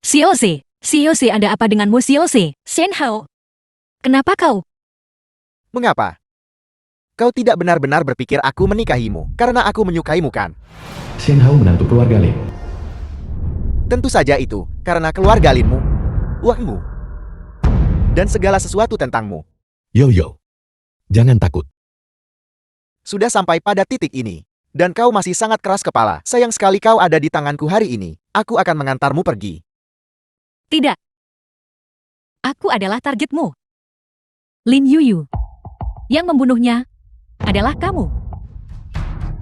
Xiaozi, ada apa denganmu Xiaozi? Shen Hao, kenapa kau? Mengapa? Kau tidak benar-benar berpikir aku menikahimu, karena aku menyukaimu kan? Shen Hao menantu keluarga Lin. Tentu saja itu, karena keluarga Linmu, uangmu, dan segala sesuatu tentangmu. Yo, jangan takut. Sudah sampai pada titik ini. Dan kau masih sangat keras kepala. Sayang sekali kau ada di tanganku hari ini. Aku akan mengantarmu pergi. Tidak. Aku adalah targetmu. Lin Yuyu. Yang membunuhnya adalah kamu.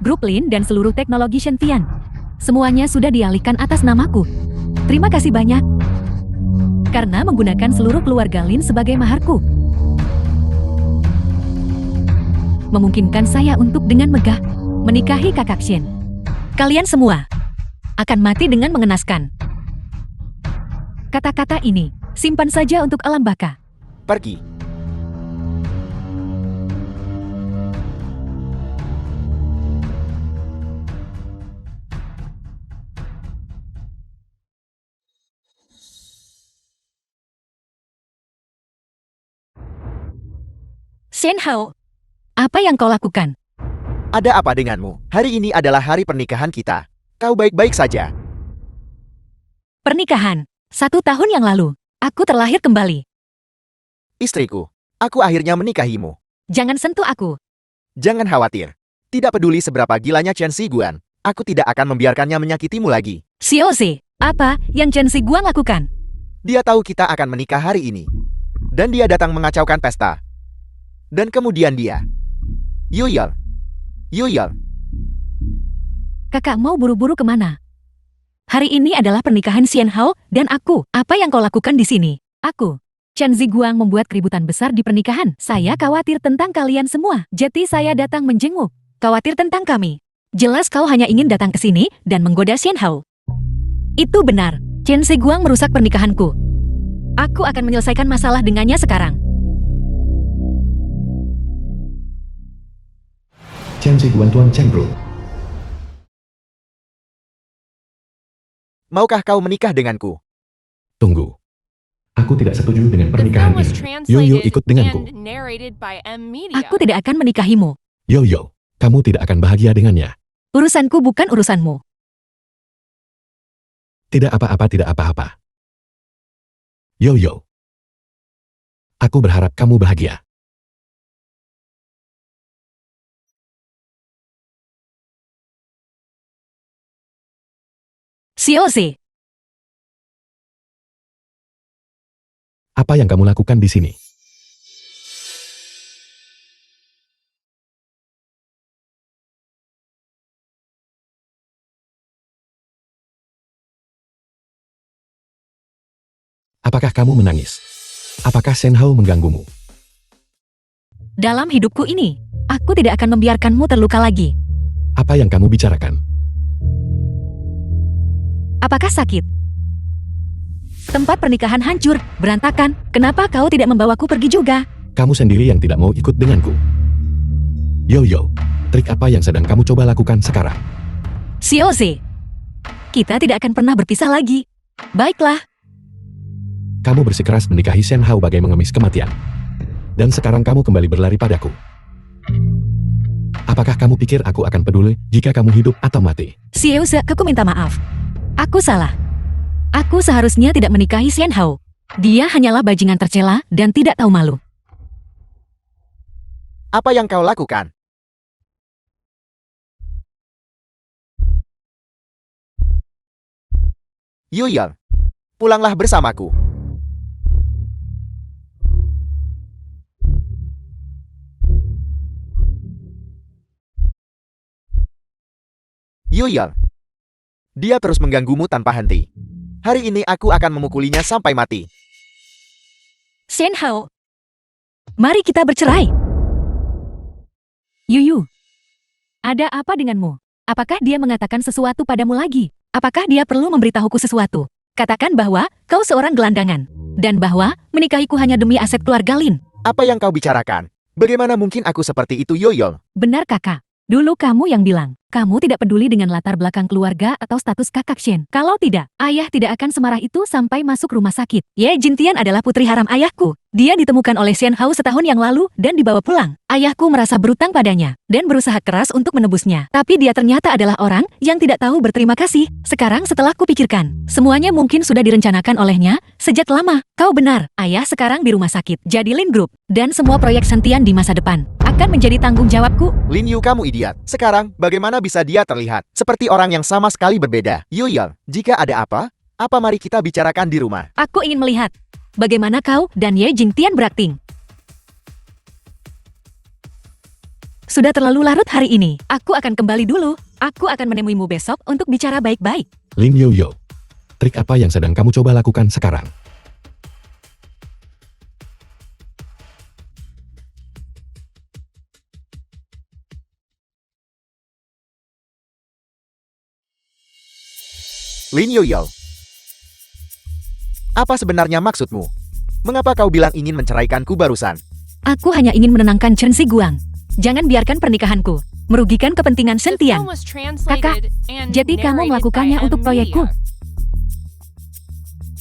Grup Lin dan seluruh teknologi Shen-Tian. Semuanya sudah dialihkan atas namaku. Terima kasih banyak. Karena menggunakan seluruh keluarga Lin sebagai maharku. Memungkinkan saya untuk dengan megah menikahi kakak Shen. Kalian semua akan mati dengan mengenaskan. Kata-kata ini simpan saja untuk alam baka. Pergi. Shen Hao, apa yang kau lakukan? Ada apa denganmu? Hari ini adalah hari pernikahan kita. Kau baik-baik saja. Pernikahan. 1 tahun yang lalu, aku terlahir kembali. Istriku, aku akhirnya menikahimu. Jangan sentuh aku. Jangan khawatir. Tidak peduli seberapa gilanya Chen Xiguan, aku tidak akan membiarkannya menyakitimu lagi. Xiaozi, apa yang Chen Xiguang lakukan? Dia tahu kita akan menikah hari ini. Dan dia datang mengacaukan pesta. Dan kemudian dia. Yuyel. Kakak mau buru-buru kemana? Hari ini adalah pernikahan Shen Hao dan aku. Apa yang kau lakukan di sini? Aku. Chen Xiguang membuat keributan besar di pernikahan. Saya khawatir tentang kalian semua. Jadi saya datang menjenguk. Khawatir tentang kami. Jelas kau hanya ingin datang ke sini dan menggoda Shen Hao. Itu benar. Chen Xiguang merusak pernikahanku. Aku akan menyelesaikan masalah dengannya sekarang. Chen Xiguan Tuan Chen Bro. Maukah kau menikah denganku? Tunggu. Aku tidak setuju dengan The pernikahan film was ini. translated ikut denganku. and narrated by M Media. Aku tidak akan menikahimu. Yo, kamu tidak akan bahagia dengannya. Urusanku bukan urusanmu. Tidak apa-apa. Yo. Aku berharap kamu bahagia. Xiaozi, Apa yang kamu lakukan di sini? Apakah kamu menangis? Apakah Shen Hao mengganggumu? dalam hidupku ini, aku tidak akan membiarkanmu terluka lagi. Apa yang kamu bicarakan? Apakah sakit? Tempat pernikahan hancur, berantakan. Kenapa kau tidak membawaku pergi juga? Kamu sendiri yang tidak mau ikut denganku. Yo, trik apa yang sedang kamu coba lakukan sekarang? Xiaozi, kita tidak akan pernah berpisah lagi. Baiklah, Kamu bersikeras menikahi Shen Hao bagai mengemis kematian. Dan sekarang kamu kembali berlari padaku. Apakah kamu pikir aku akan peduli jika kamu hidup atau mati? Xiaozi, aku minta maaf. Aku salah. Aku seharusnya tidak menikahi Shen Hao. Dia hanyalah bajingan tercela dan tidak tahu malu. Apa yang kau lakukan? Yuyel, pulanglah bersamaku. Yuyel, dia terus mengganggumu tanpa henti. Hari ini aku akan memukulinya sampai mati. Shen Hao, mari kita bercerai. Yuyu, ada apa denganmu? Apakah dia mengatakan sesuatu padamu lagi? Apakah dia perlu memberitahuku sesuatu? Katakan bahwa kau seorang gelandangan. Dan bahwa menikahiku hanya demi aset keluarga Lin. Apa yang kau bicarakan? Bagaimana mungkin aku seperti itu, Yoyol? Benar kakak. Dulu kamu yang bilang, kamu tidak peduli dengan latar belakang keluarga atau status kakak Shen. Kalau tidak, ayah tidak akan semarah itu sampai masuk rumah sakit. Ye Jintian adalah putri haram ayahku. Dia ditemukan oleh Xian Hao setahun yang lalu dan dibawa pulang. Ayahku merasa berutang padanya dan berusaha keras untuk menebusnya. Tapi dia ternyata adalah orang yang tidak tahu berterima kasih. Sekarang setelah kupikirkan, semuanya mungkin sudah direncanakan olehnya sejak lama. Kau benar, ayah sekarang di rumah sakit. Jadi Lin Group dan semua proyek Sentian di masa depan akan menjadi tanggung jawabku. Lin Yu, kamu idiot. Sekarang, bagaimana bisa dia terlihat seperti orang yang sama sekali berbeda? Yu Yang, jika ada apa mari kita bicarakan di rumah. Aku ingin melihat bagaimana kau dan Ye Jingtian berakting. Sudah terlalu larut hari ini. Aku akan kembali dulu. Aku akan menemuimu besok untuk bicara baik-baik. Lin Yo. Trik apa yang sedang kamu coba lakukan sekarang? Lin Yu, apa sebenarnya maksudmu? Mengapa kau bilang ingin menceraikanku barusan? Aku hanya ingin menenangkan Chen Ziguang. Jangan biarkan pernikahanku merugikan kepentingan The Sentian. film was Kakak, translated and jadi kamu narrated melakukannya by untuk M. proyekku. Media.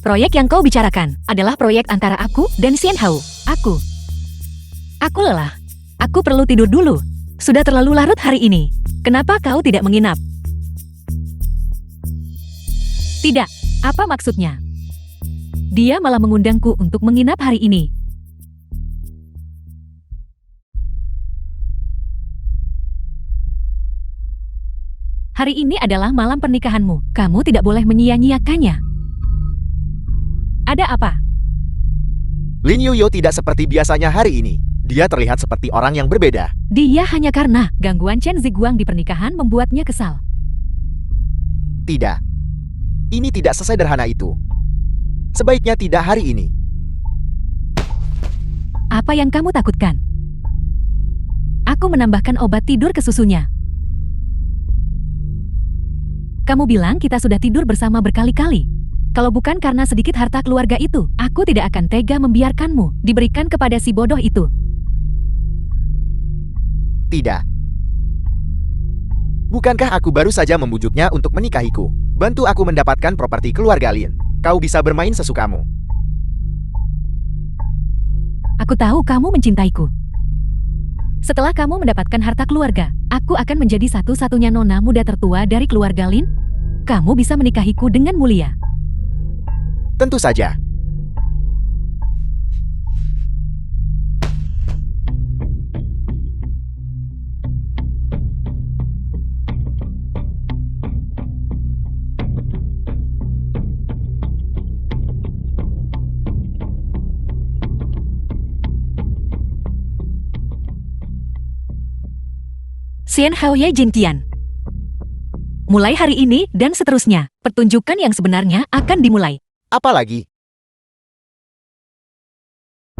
Proyek yang kau bicarakan adalah proyek antara aku dan Xian Hao. Aku lelah. Aku perlu tidur dulu. Sudah terlalu larut hari ini. Kenapa kau tidak menginap? Tidak. Apa maksudnya? Dia malah mengundangku untuk menginap hari ini. Hari ini adalah malam pernikahanmu. Kamu tidak boleh menyia-nyiakannya. Ada apa? Lin Yu tidak seperti biasanya hari ini. Dia terlihat seperti orang yang berbeda. Dia hanya karena gangguan Chen Ziguang di pernikahan membuatnya kesal. Tidak. Ini tidak sesederhana itu. Sebaiknya tidak hari ini. Apa yang kamu takutkan? Aku menambahkan obat tidur ke susunya. Kamu bilang kita sudah tidur bersama berkali-kali. Kalau bukan karena sedikit harta keluarga itu, aku tidak akan tega membiarkanmu diberikan kepada si bodoh itu. Tidak. Bukankah aku baru saja membujuknya untuk menikahiku? Bantu aku mendapatkan properti keluarga Lin. Kau bisa bermain sesukamu. Aku tahu kamu mencintaiku. Setelah kamu mendapatkan harta keluarga, aku akan menjadi satu-satunya nona muda tertua dari keluarga Lin. Kamu bisa menikahiku dengan mulia. Tentu saja. Xian Hao Ye Jingtian. Mulai hari ini dan seterusnya, pertunjukan yang sebenarnya akan dimulai. Apalagi?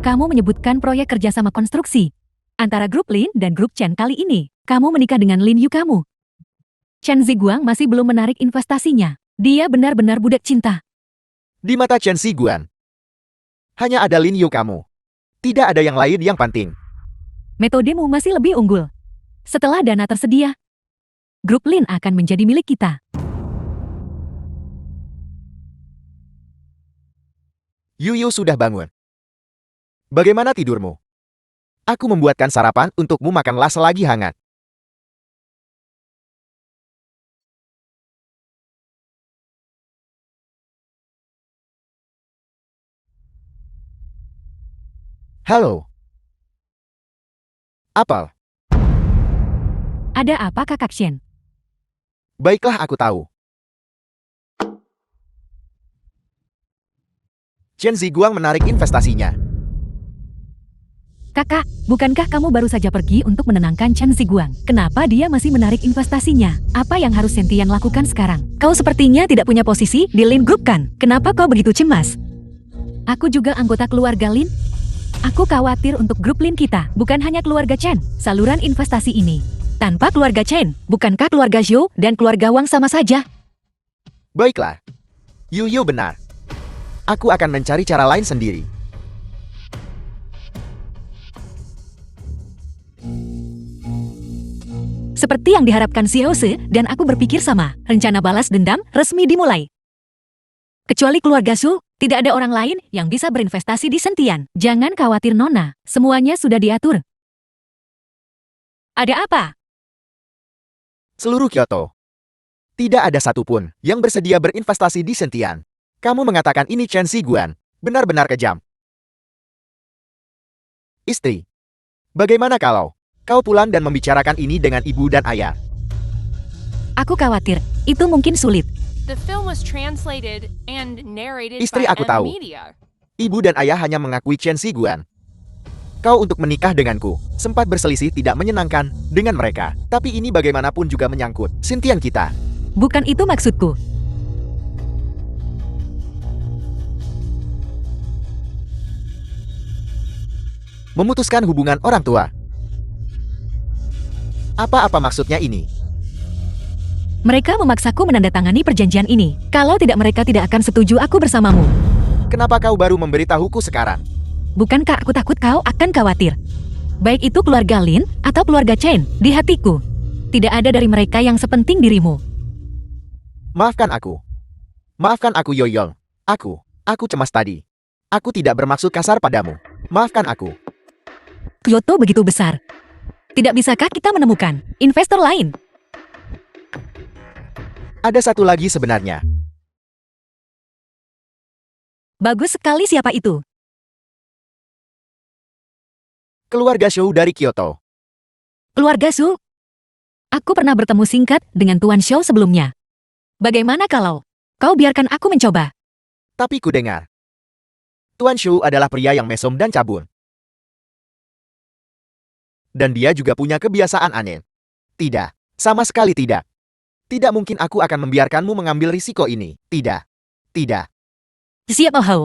Kamu menyebutkan proyek kerjasama konstruksi antara grup Lin dan grup Chen kali ini. Kamu menikah dengan Lin Yu kamu. Chen Ziguang masih belum menarik investasinya. Dia benar-benar budak cinta. Di mata Chen Ziguang, hanya ada Lin Yu kamu. Tidak ada yang lain yang penting. Metodemu masih lebih unggul. Setelah dana tersedia, grup Lin akan menjadi milik kita. Yu sudah bangun. Bagaimana tidurmu? Aku membuatkan sarapan untukmu, makanlah selagi hangat. Halo. Apel. Ada apa kakak Shen? Baiklah, aku tahu. Chen Ziguang menarik investasinya. Kakak, bukankah kamu baru saja pergi untuk menenangkan Chen Ziguang? Kenapa dia masih menarik investasinya? Apa yang harus Sentian lakukan sekarang? Kau sepertinya tidak punya posisi di Lin Group kan? Kenapa kau begitu cemas? Aku juga anggota keluarga Lin. Aku khawatir untuk grup Lin kita, bukan hanya keluarga Chen, saluran investasi ini. Tanpa keluarga Chen, bukankah keluarga Zhou dan keluarga Wang sama saja? Baiklah. Yu benar. Aku akan mencari cara lain sendiri. Seperti yang diharapkan Xiaose, dan aku berpikir sama, rencana balas dendam resmi dimulai. Kecuali keluarga Su, tidak ada orang lain yang bisa berinvestasi di Sentian. Jangan khawatir Nona, semuanya sudah diatur. Ada apa? Seluruh Kyoto. Tidak ada satupun yang bersedia berinvestasi di Sentian. Kamu mengatakan ini Chen Ziguan. Benar-benar kejam. Istri. Bagaimana kalau kau pulang dan membicarakan ini dengan ibu dan ayah? Aku khawatir, itu mungkin sulit. The film was translated and narrated Istri by aku M tahu. Media. Ibu dan ayah hanya mengakui Chen Ziguan. Kau untuk menikah denganku, sempat berselisih tidak menyenangkan dengan mereka. Tapi ini bagaimanapun juga menyangkut Sintian kita. Bukan itu maksudku. Memutuskan hubungan orang tua. Apa-apa maksudnya ini? Mereka memaksaku menandatangani perjanjian ini. Kalau tidak mereka tidak akan setuju aku bersamamu. Kenapa kau baru memberitahuku sekarang? Bukankah aku takut kau akan khawatir? Baik itu keluarga Lin atau keluarga Chen, di hatiku. Tidak ada dari mereka yang sepenting dirimu. Maafkan aku. Maafkan aku Yoyong. Aku cemas tadi. Aku tidak bermaksud kasar padamu. Maafkan aku. Kyoto begitu besar. Tidak bisakah kita menemukan investor lain? Ada satu lagi sebenarnya. Bagus sekali siapa itu? Keluarga Shou dari Kyoto. Keluarga Su. Aku pernah bertemu singkat dengan Tuan Shou sebelumnya. Bagaimana kalau kau biarkan aku mencoba? Tapi ku dengar. Tuan Shou adalah pria yang mesum dan cabul. Dan dia juga punya kebiasaan aneh. Tidak, sama sekali tidak. Tidak mungkin aku akan membiarkanmu mengambil risiko ini. Tidak. Tidak. Siap Oh Hao.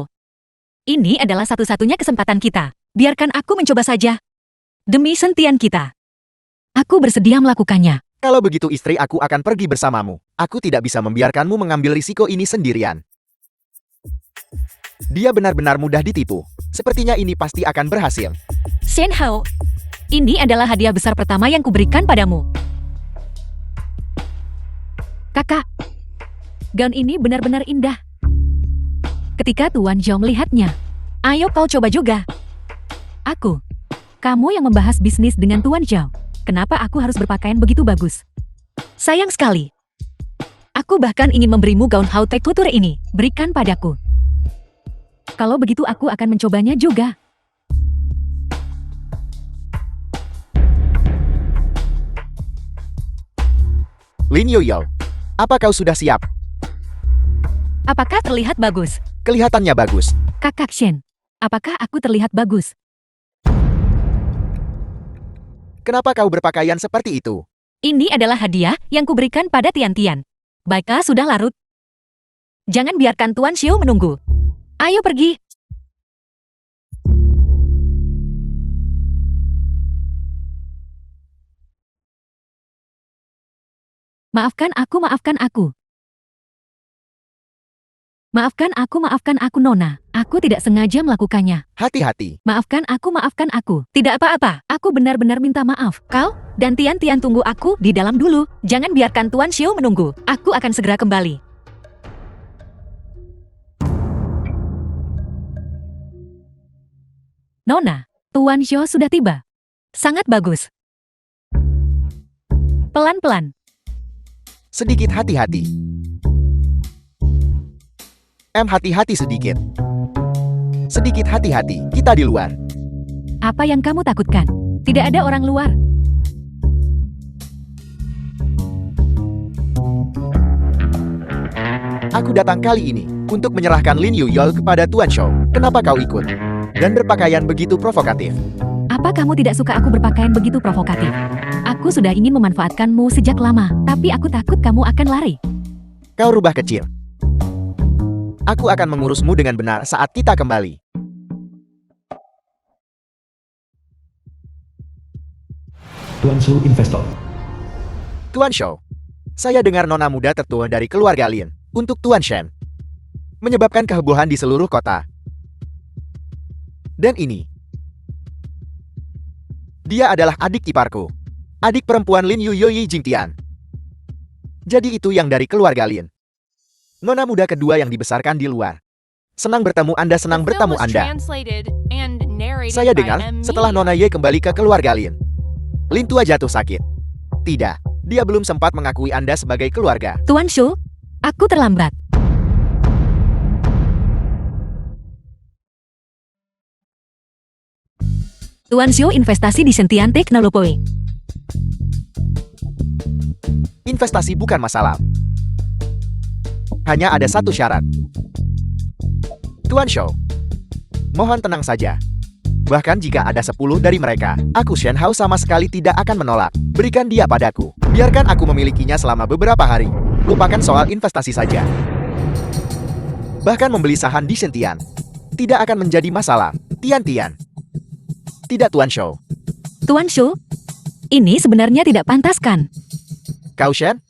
Ini adalah satu-satunya kesempatan kita. Biarkan aku mencoba saja. Demi sentian kita. Aku bersedia melakukannya. Kalau begitu istri aku akan pergi bersamamu. Aku tidak bisa membiarkanmu mengambil risiko ini sendirian. Dia benar-benar mudah ditipu. Sepertinya ini pasti akan berhasil. Shen Hao, ini adalah hadiah besar pertama yang kuberikan padamu. Kakak, gaun ini benar-benar indah. Ketika Tuan Zhao melihatnya, ayo kau coba juga. Kamu yang membahas bisnis dengan Tuan Zhao. Kenapa aku harus berpakaian begitu bagus? Sayang sekali. Aku bahkan ingin memberimu gaun haute couture ini. Berikan padaku. Kalau begitu aku akan mencobanya juga. Lin Yoyo, apa kau sudah siap? Apakah terlihat bagus? Kelihatannya bagus. Kakak Shen, apakah aku terlihat bagus? Kenapa kau berpakaian seperti itu? Ini adalah hadiah yang kuberikan pada Tian-Tian. Baiklah sudah larut. Jangan biarkan Tuan Xiu menunggu. Ayo pergi. Maafkan aku, maafkan aku. Maafkan aku, Nona. Aku tidak sengaja melakukannya. Hati-hati. Maafkan aku. Tidak apa-apa. Aku benar-benar minta maaf. Kau dan Tian-Tian tunggu aku di dalam dulu. Jangan biarkan Tuan Xiu menunggu. Aku akan segera kembali. Nona, Tuan Xiu sudah tiba. Sangat bagus. Pelan-pelan. Sedikit hati-hati. Hati-hati sedikit. Sedikit hati-hati. Kita di luar. Apa yang kamu takutkan? Tidak ada orang luar. Aku datang kali ini untuk menyerahkan Lin Yuyol kepada Tuan Shou. Kenapa kau ikut? Dan berpakaian begitu provokatif. Apa kamu tidak suka aku berpakaian begitu provokatif? Aku sudah ingin memanfaatkanmu sejak lama, tapi aku takut kamu akan lari. Kau rubah kecil. Aku akan mengurusmu dengan benar saat kita kembali. Tuan Su Investor. Tuan Shou, saya dengar nona muda tertua dari keluarga Lin untuk Tuan Shen. Menyebabkan kehebohan di seluruh kota. Dan ini. Dia adalah adik iparku. adik perempuan Lin Yuyi Jingtian. Jadi itu yang dari keluarga Lin. Nona muda kedua yang dibesarkan di luar. Senang bertemu Anda, senang The film bertemu was Anda. translated and narrated Saya by dengar, M. setelah Media. Nona Ye kembali ke keluarga Lin. Lin tua jatuh sakit. Tidak, dia belum sempat mengakui Anda sebagai keluarga. Tuan Shu, aku terlambat. Tuan Shu investasi di Sentian Teknologi. Investasi bukan masalah. Hanya ada satu syarat. Tuan Shou, mohon tenang saja. Bahkan jika ada 10 dari mereka, aku Shen Hao sama sekali tidak akan menolak. Berikan dia padaku. Biarkan aku memilikinya selama beberapa hari. Lupakan soal investasi saja. Bahkan membeli saham di Sentian tidak akan menjadi masalah. Tian. Tidak, Tuan Shou. Tuan Shu, ini sebenarnya tidak pantas kan? Kau Shen?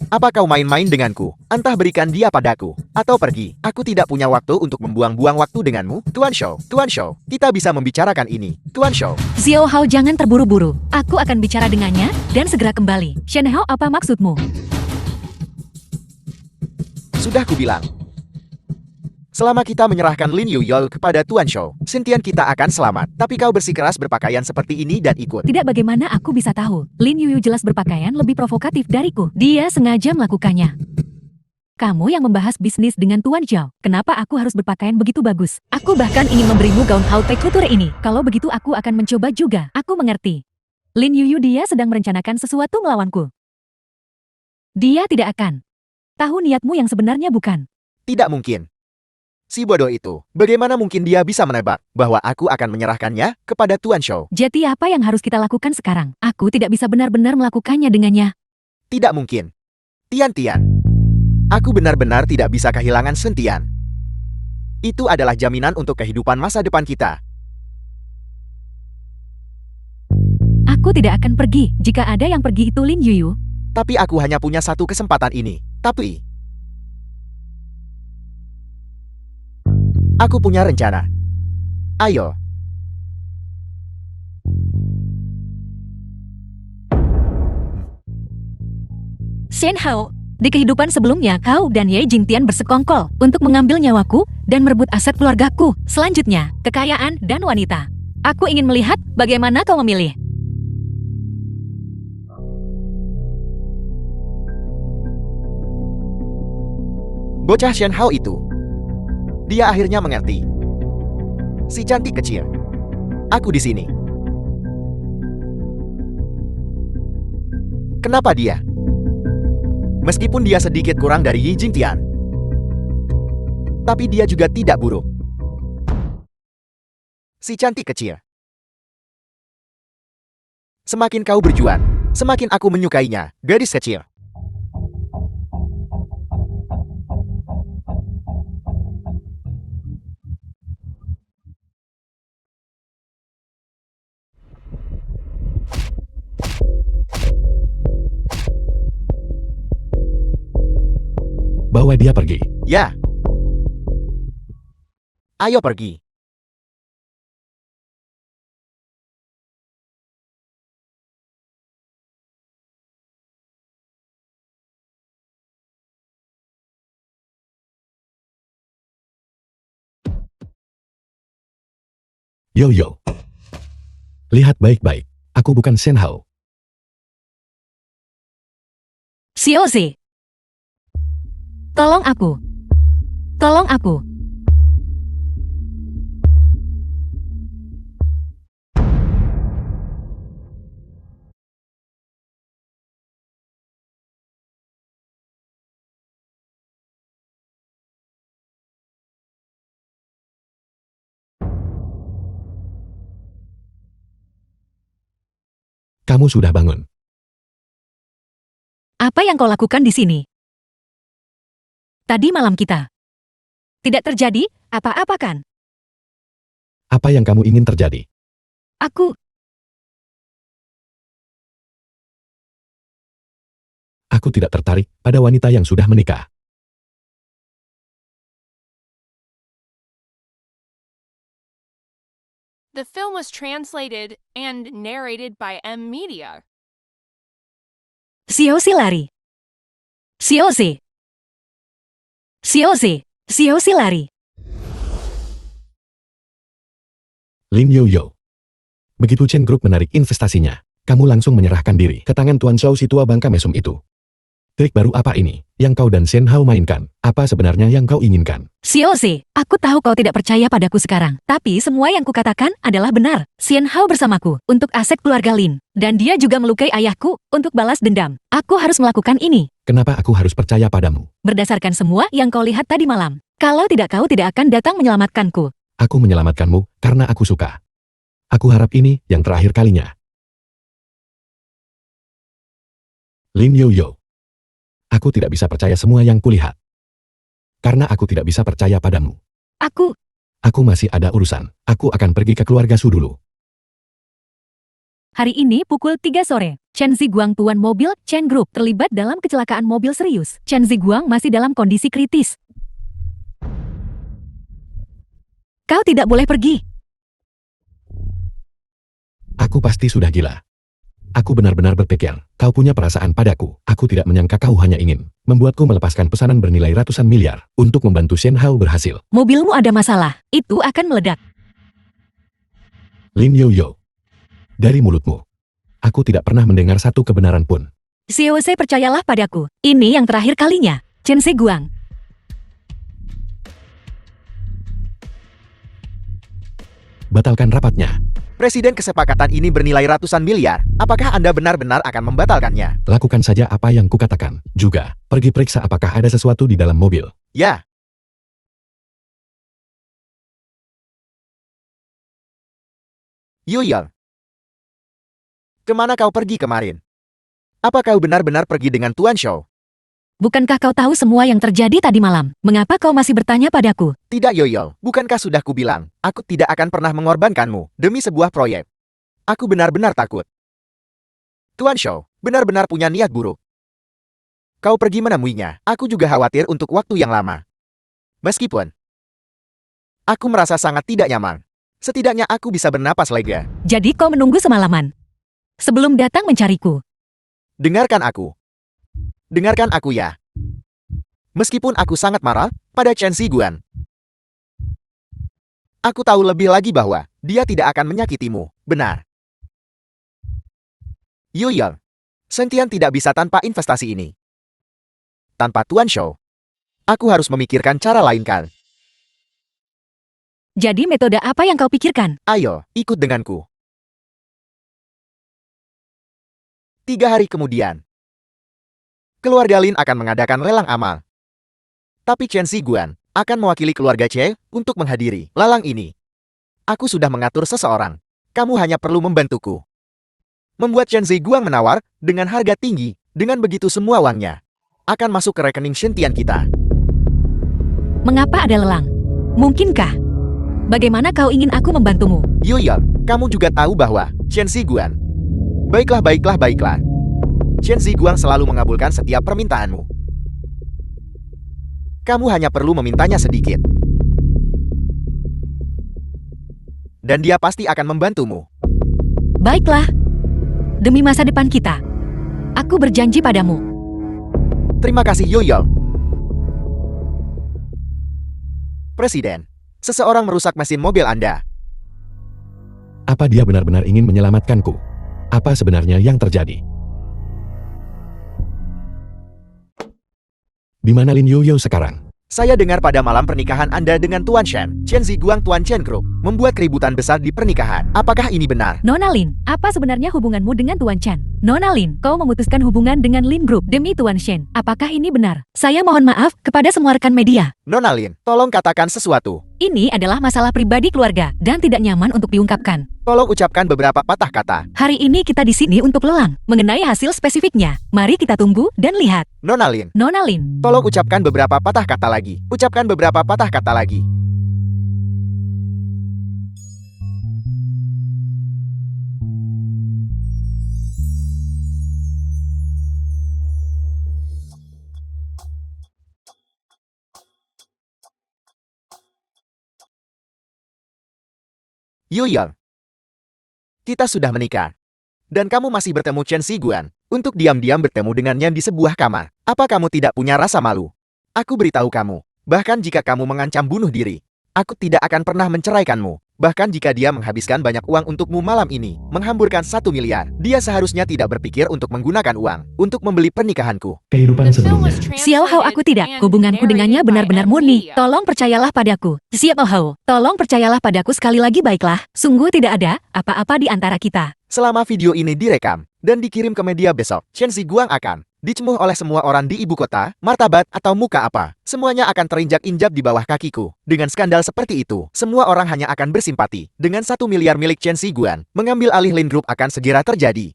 Apa kau main-main denganku? Entah berikan dia padaku, atau pergi. Aku tidak punya waktu untuk membuang-buang waktu denganmu. Tuan Shou, kita bisa membicarakan ini. Tuan Shou, Xiao Hao, jangan terburu-buru. Aku akan bicara dengannya dan segera kembali. Shen Hao, apa maksudmu? sudah kubilang. Selama kita menyerahkan Lin Yuyol kepada Tuan Shou, Sintian kita akan selamat. Tapi kau bersikeras berpakaian seperti ini dan ikut. Tidak, bagaimana aku bisa tahu? Lin Yuyu jelas berpakaian lebih provokatif dariku. Dia sengaja melakukannya. Kamu yang membahas bisnis dengan Tuan Zhao. Kenapa aku harus berpakaian begitu bagus? Aku bahkan ingin memberimu gaun haute couture ini. Kalau begitu aku akan mencoba juga. Aku mengerti. Lin Yuyu, dia sedang merencanakan sesuatu melawanku. Dia tidak akan tahu niatmu yang sebenarnya, bukan? Tidak mungkin. Si bodoh itu, bagaimana mungkin dia bisa menebak bahwa aku akan menyerahkannya kepada Tuan Shou? Jadi apa yang harus kita lakukan sekarang? Aku tidak bisa benar-benar melakukannya dengannya. Tidak mungkin. Tian. Aku benar-benar tidak bisa kehilangan Sentian. Itu adalah jaminan untuk kehidupan masa depan kita. Aku tidak akan pergi. Jika ada yang pergi itu Lin Yuyu. Tapi aku hanya punya satu kesempatan ini. Tapi aku punya rencana. Ayo. Shen Hao, di kehidupan sebelumnya kau dan Ye Jingtian bersekongkol untuk mengambil nyawaku dan merebut aset keluargaku. Selanjutnya, kekayaan dan wanita. Aku ingin melihat bagaimana kau memilih. Bocah Shen Hao itu. Dia akhirnya mengerti. Si cantik kecil. Aku di sini. Kenapa dia? Meskipun dia sedikit kurang dari Yi Jingtian, tapi dia juga tidak buruk. Si cantik kecil. Semakin kau berjuang, semakin aku menyukainya, gadis kecil. Bawa dia pergi. Ya. Ayo pergi. Yo. Lihat baik-baik. Aku bukan Shen Hao. Xiao Zi. Tolong aku. Tolong aku. Kamu sudah bangun. Apa yang kau lakukan di sini? Tadi malam kita tidak terjadi apa-apa kan? Apa yang kamu ingin terjadi? Aku tidak tertarik pada wanita yang sudah menikah. The film was translated and narrated by M. Media. Xiaoxi lari. Xiaoxi. Xiaoxi. Xiaoxi lari. Lin Yoyo. Begitu Chen Group menarik investasinya, kamu langsung menyerahkan diri ke tangan Tuan Shao si tua bangka mesum itu. Trik baru apa ini yang kau dan Shen Hao mainkan? Apa sebenarnya yang kau inginkan? Xiaoxi, aku tahu kau tidak percaya padaku sekarang. Tapi semua yang kukatakan adalah benar. Xian Hao bersamaku untuk aset keluarga Lin. Dan dia juga melukai ayahku untuk balas dendam. Aku harus melakukan ini. Kenapa aku harus percaya padamu? Berdasarkan semua yang kau lihat tadi malam. Kalau tidak kau tidak akan datang menyelamatkanku. Aku menyelamatkanmu karena aku suka. Aku harap ini yang terakhir kalinya. Lin Yoyo. Aku tidak bisa percaya semua yang kulihat. Karena aku tidak bisa percaya padamu. Aku masih ada urusan. Aku akan pergi ke keluarga Su dulu. Hari ini pukul 3 sore, Chen Ziguang tuan mobil Chen Group terlibat dalam kecelakaan mobil serius. Chen Ziguang masih dalam kondisi kritis. Kau tidak boleh pergi. Aku pasti sudah gila. Aku benar-benar berpikir, kau punya perasaan padaku. Aku tidak menyangka kau hanya ingin membuatku melepaskan pesanan bernilai ratusan miliar untuk membantu Shen Hao berhasil. Mobilmu ada masalah, itu akan meledak. Lin Yoyo. Dari mulutmu, aku tidak pernah mendengar satu kebenaran pun. Xiaoxi, percayalah padaku. Ini yang terakhir kalinya. Chen Ziguang. Batalkan rapatnya. Presiden kesepakatan ini bernilai ratusan miliar. Apakah Anda benar-benar akan membatalkannya? Lakukan saja apa yang kukatakan. Juga, pergi periksa apakah ada sesuatu di dalam mobil. Ya. Yoyo. Kemana kau pergi kemarin? Apa kau benar-benar pergi dengan Tuan Shao? Bukankah kau tahu semua yang terjadi tadi malam? Mengapa kau masih bertanya padaku? Tidak Yoyo, bukankah sudah kubilang, aku tidak akan pernah mengorbankanmu demi sebuah proyek. Aku benar-benar takut. Tuan Shao, benar-benar punya niat buruk. Kau pergi menemuinya, aku juga khawatir untuk waktu yang lama. Meskipun aku merasa sangat tidak nyaman, setidaknya aku bisa bernapas lega. Jadi kau menunggu semalaman sebelum datang mencariku. Dengarkan aku. Dengarkan aku ya. Meskipun aku sangat marah pada Chen Ziguan, aku tahu lebih lagi bahwa dia tidak akan menyakitimu, benar. Yoyo, Sentian tidak bisa tanpa investasi ini. Tanpa Tuan Shao, aku harus memikirkan cara lain kan. Jadi metode apa yang kau pikirkan? Ayo, ikut denganku. 3 hari kemudian, keluarga Lin akan mengadakan lelang amal. Tapi Chen Ziguan akan mewakili keluarga Che untuk menghadiri lelang ini. Aku sudah mengatur seseorang. Kamu hanya perlu membantuku. Membuat Chen Ziguan menawar dengan harga tinggi. Dengan begitu semua uangnya akan masuk ke rekening Sentian kita. Mengapa ada lelang? Mungkinkah? Bagaimana kau ingin aku membantumu? Yoyo, kamu juga tahu bahwa Chen Ziguan. Baiklah. Chen Ziguang selalu mengabulkan setiap permintaanmu. Kamu hanya perlu memintanya sedikit. Dan dia pasti akan membantumu. Baiklah. Demi masa depan kita. Aku berjanji padamu. Terima kasih Yoyo. Presiden, seseorang merusak mesin mobil Anda. Apa dia benar-benar ingin menyelamatkanku? Apa sebenarnya yang terjadi? Di mana Lin Yoyo sekarang? Saya dengar pada malam pernikahan Anda dengan Tuan Shen, Chen Ziguang Tuan Chen Group, membuat keributan besar di pernikahan. Apakah ini benar? Nona Lin, apa sebenarnya hubunganmu dengan Tuan Chen? Nona Lin, kau memutuskan hubungan dengan Lin Group demi Tuan Shen. Apakah ini benar? Saya mohon maaf kepada semua rekan media. Nona Lin, tolong katakan sesuatu. Ini adalah masalah pribadi keluarga dan tidak nyaman untuk diungkapkan. Tolong ucapkan beberapa patah kata. Hari ini kita di sini untuk lelang. Mengenai hasil spesifiknya, mari kita tunggu dan lihat. Nona Lin, Nona Lin, tolong ucapkan beberapa patah kata lagi. Ucapkan beberapa patah kata lagi. Yoyo, kita sudah menikah. Dan kamu masih bertemu Chen Ziguan untuk diam-diam bertemu dengannya di sebuah kamar. Apa kamu tidak punya rasa malu? Aku beritahu kamu, bahkan jika kamu mengancam bunuh diri, aku tidak akan pernah menceraikanmu. Bahkan jika dia menghabiskan banyak uang untukmu malam ini, menghamburkan 1 miliar, dia seharusnya tidak berpikir untuk menggunakan uang untuk membeli pernikahanku. Kehidupan The film sebelumnya. was Xiao Hao, aku tidak. translated and Hubunganku dengannya narrated by benar-benar M. murni. Media. Tolong percayalah padaku. Xiao Hao, tolong percayalah padaku sekali lagi baiklah. Sungguh tidak ada apa-apa di antara kita. Selama video ini direkam dan dikirim ke media besok, Chen Ziguang akan dicemuh oleh semua orang di ibu kota, martabat atau muka apa. Semuanya akan terinjak-injak di bawah kakiku. Dengan skandal seperti itu, semua orang hanya akan bersimpati. Dengan 1 miliar milik Chen Ziguang, mengambil alih Lin Group akan segera terjadi.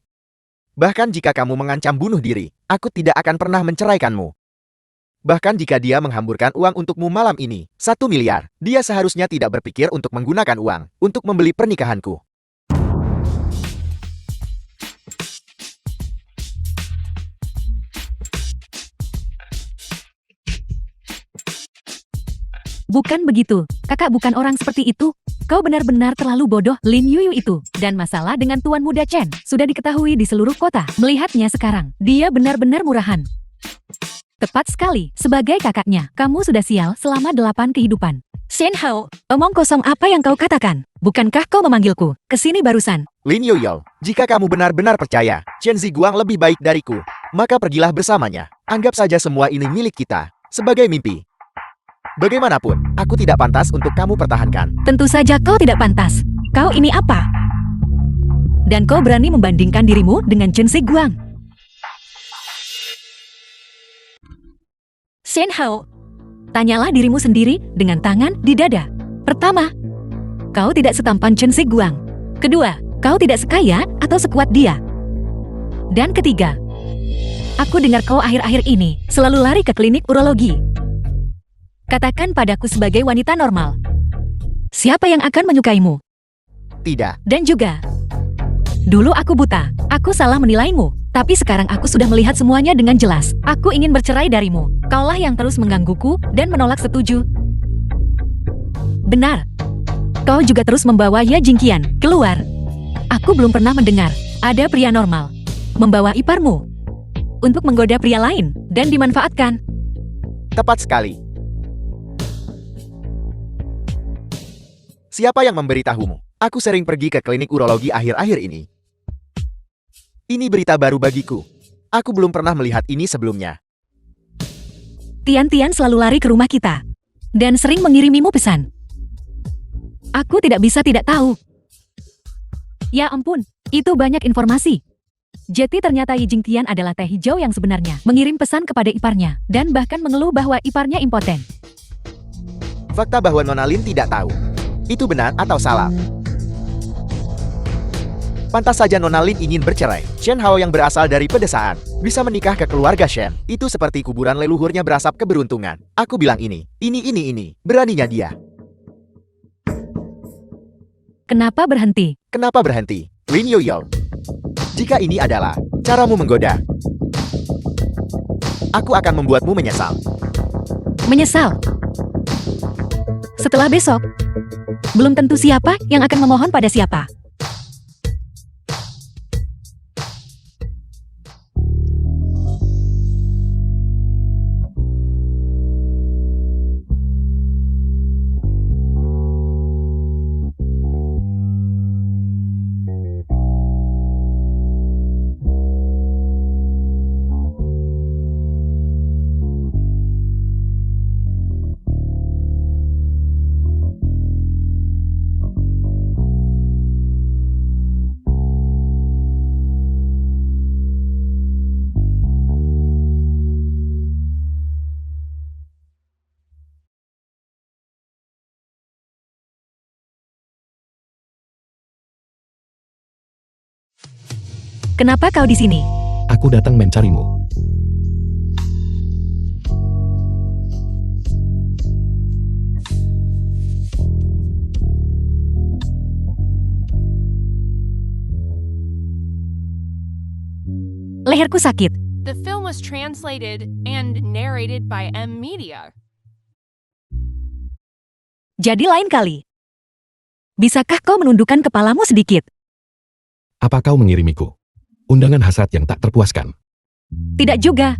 Bahkan jika kamu mengancam bunuh diri, aku tidak akan pernah menceraikanmu. Bahkan jika dia menghamburkan uang untukmu malam ini, 1 miliar, dia seharusnya tidak berpikir untuk menggunakan uang untuk membeli pernikahanku. Bukan begitu, kakak bukan orang seperti itu. Kau benar-benar terlalu bodoh, Lin Yuyu itu. Dan masalah dengan Tuan Muda Chen sudah diketahui di seluruh kota. Melihatnya sekarang, dia benar-benar murahan. Tepat sekali, sebagai kakaknya, kamu sudah sial selama 8 kehidupan. Shen Hao, omong kosong apa yang kau katakan? Bukankah kau memanggilku kesini barusan? Lin Yoyo, jika kamu benar-benar percaya Chen Ziguang lebih baik dariku, maka pergilah bersamanya. Anggap saja semua ini milik kita, sebagai mimpi. Bagaimanapun, aku tidak pantas untuk kamu pertahankan. Tentu saja kau tidak pantas. Kau ini apa? Dan kau berani membandingkan dirimu dengan Chen Ziguang. Shen Hao, tanyalah dirimu sendiri dengan tangan di dada. Pertama, kau tidak setampan Chen Ziguang. Kedua, kau tidak sekaya atau sekuat dia. Dan ketiga, aku dengar kau akhir-akhir ini selalu lari ke klinik urologi. Katakan padaku sebagai wanita normal, siapa yang akan menyukaimu? Tidak, Dan juga, dulu aku buta, aku salah menilaimu. Tapi sekarang aku sudah melihat semuanya dengan jelas. Aku ingin bercerai darimu. Kaulah yang terus menggangguku dan menolak setuju. Benar. Kau juga terus membawa Ye Jingqian keluar. Aku belum pernah mendengar ada pria normal membawa iparmu untuk menggoda pria lain dan dimanfaatkan. tepat sekali. Siapa yang memberitahumu? Aku sering pergi ke klinik urologi akhir-akhir ini. Ini berita baru bagiku. Aku belum pernah melihat ini sebelumnya. Tian-Tian selalu lari ke rumah kita dan sering mengirimimu pesan. Aku tidak bisa tidak tahu. Ya ampun, itu banyak informasi. Jadi ternyata Yi Jingqian adalah teh hijau yang sebenarnya, mengirim pesan kepada iparnya dan bahkan mengeluh bahwa iparnya impoten. Fakta bahwa Nona Lin tidak tahu. Itu benar atau salah? Pantas saja Nona Lin ingin bercerai. Shen Hao yang berasal dari pedesaan bisa menikah ke keluarga Shen. Itu seperti kuburan leluhurnya berasap keberuntungan. Aku bilang ini. Beraninya dia. Kenapa berhenti? Kenapa berhenti? Lin Yoyo. Jika ini adalah caramu menggoda, aku akan membuatmu menyesal. Menyesal. Setelah besok, belum tentu siapa yang akan memohon pada siapa. Kenapa kau di sini? Aku datang mencarimu. Leherku sakit. The film was translated and narrated by M. Media. Jadi lain kali. Bisakah kau menundukkan kepalamu sedikit? Apa kau mengirimiku? Undangan hasrat yang tak terpuaskan. Tidak juga.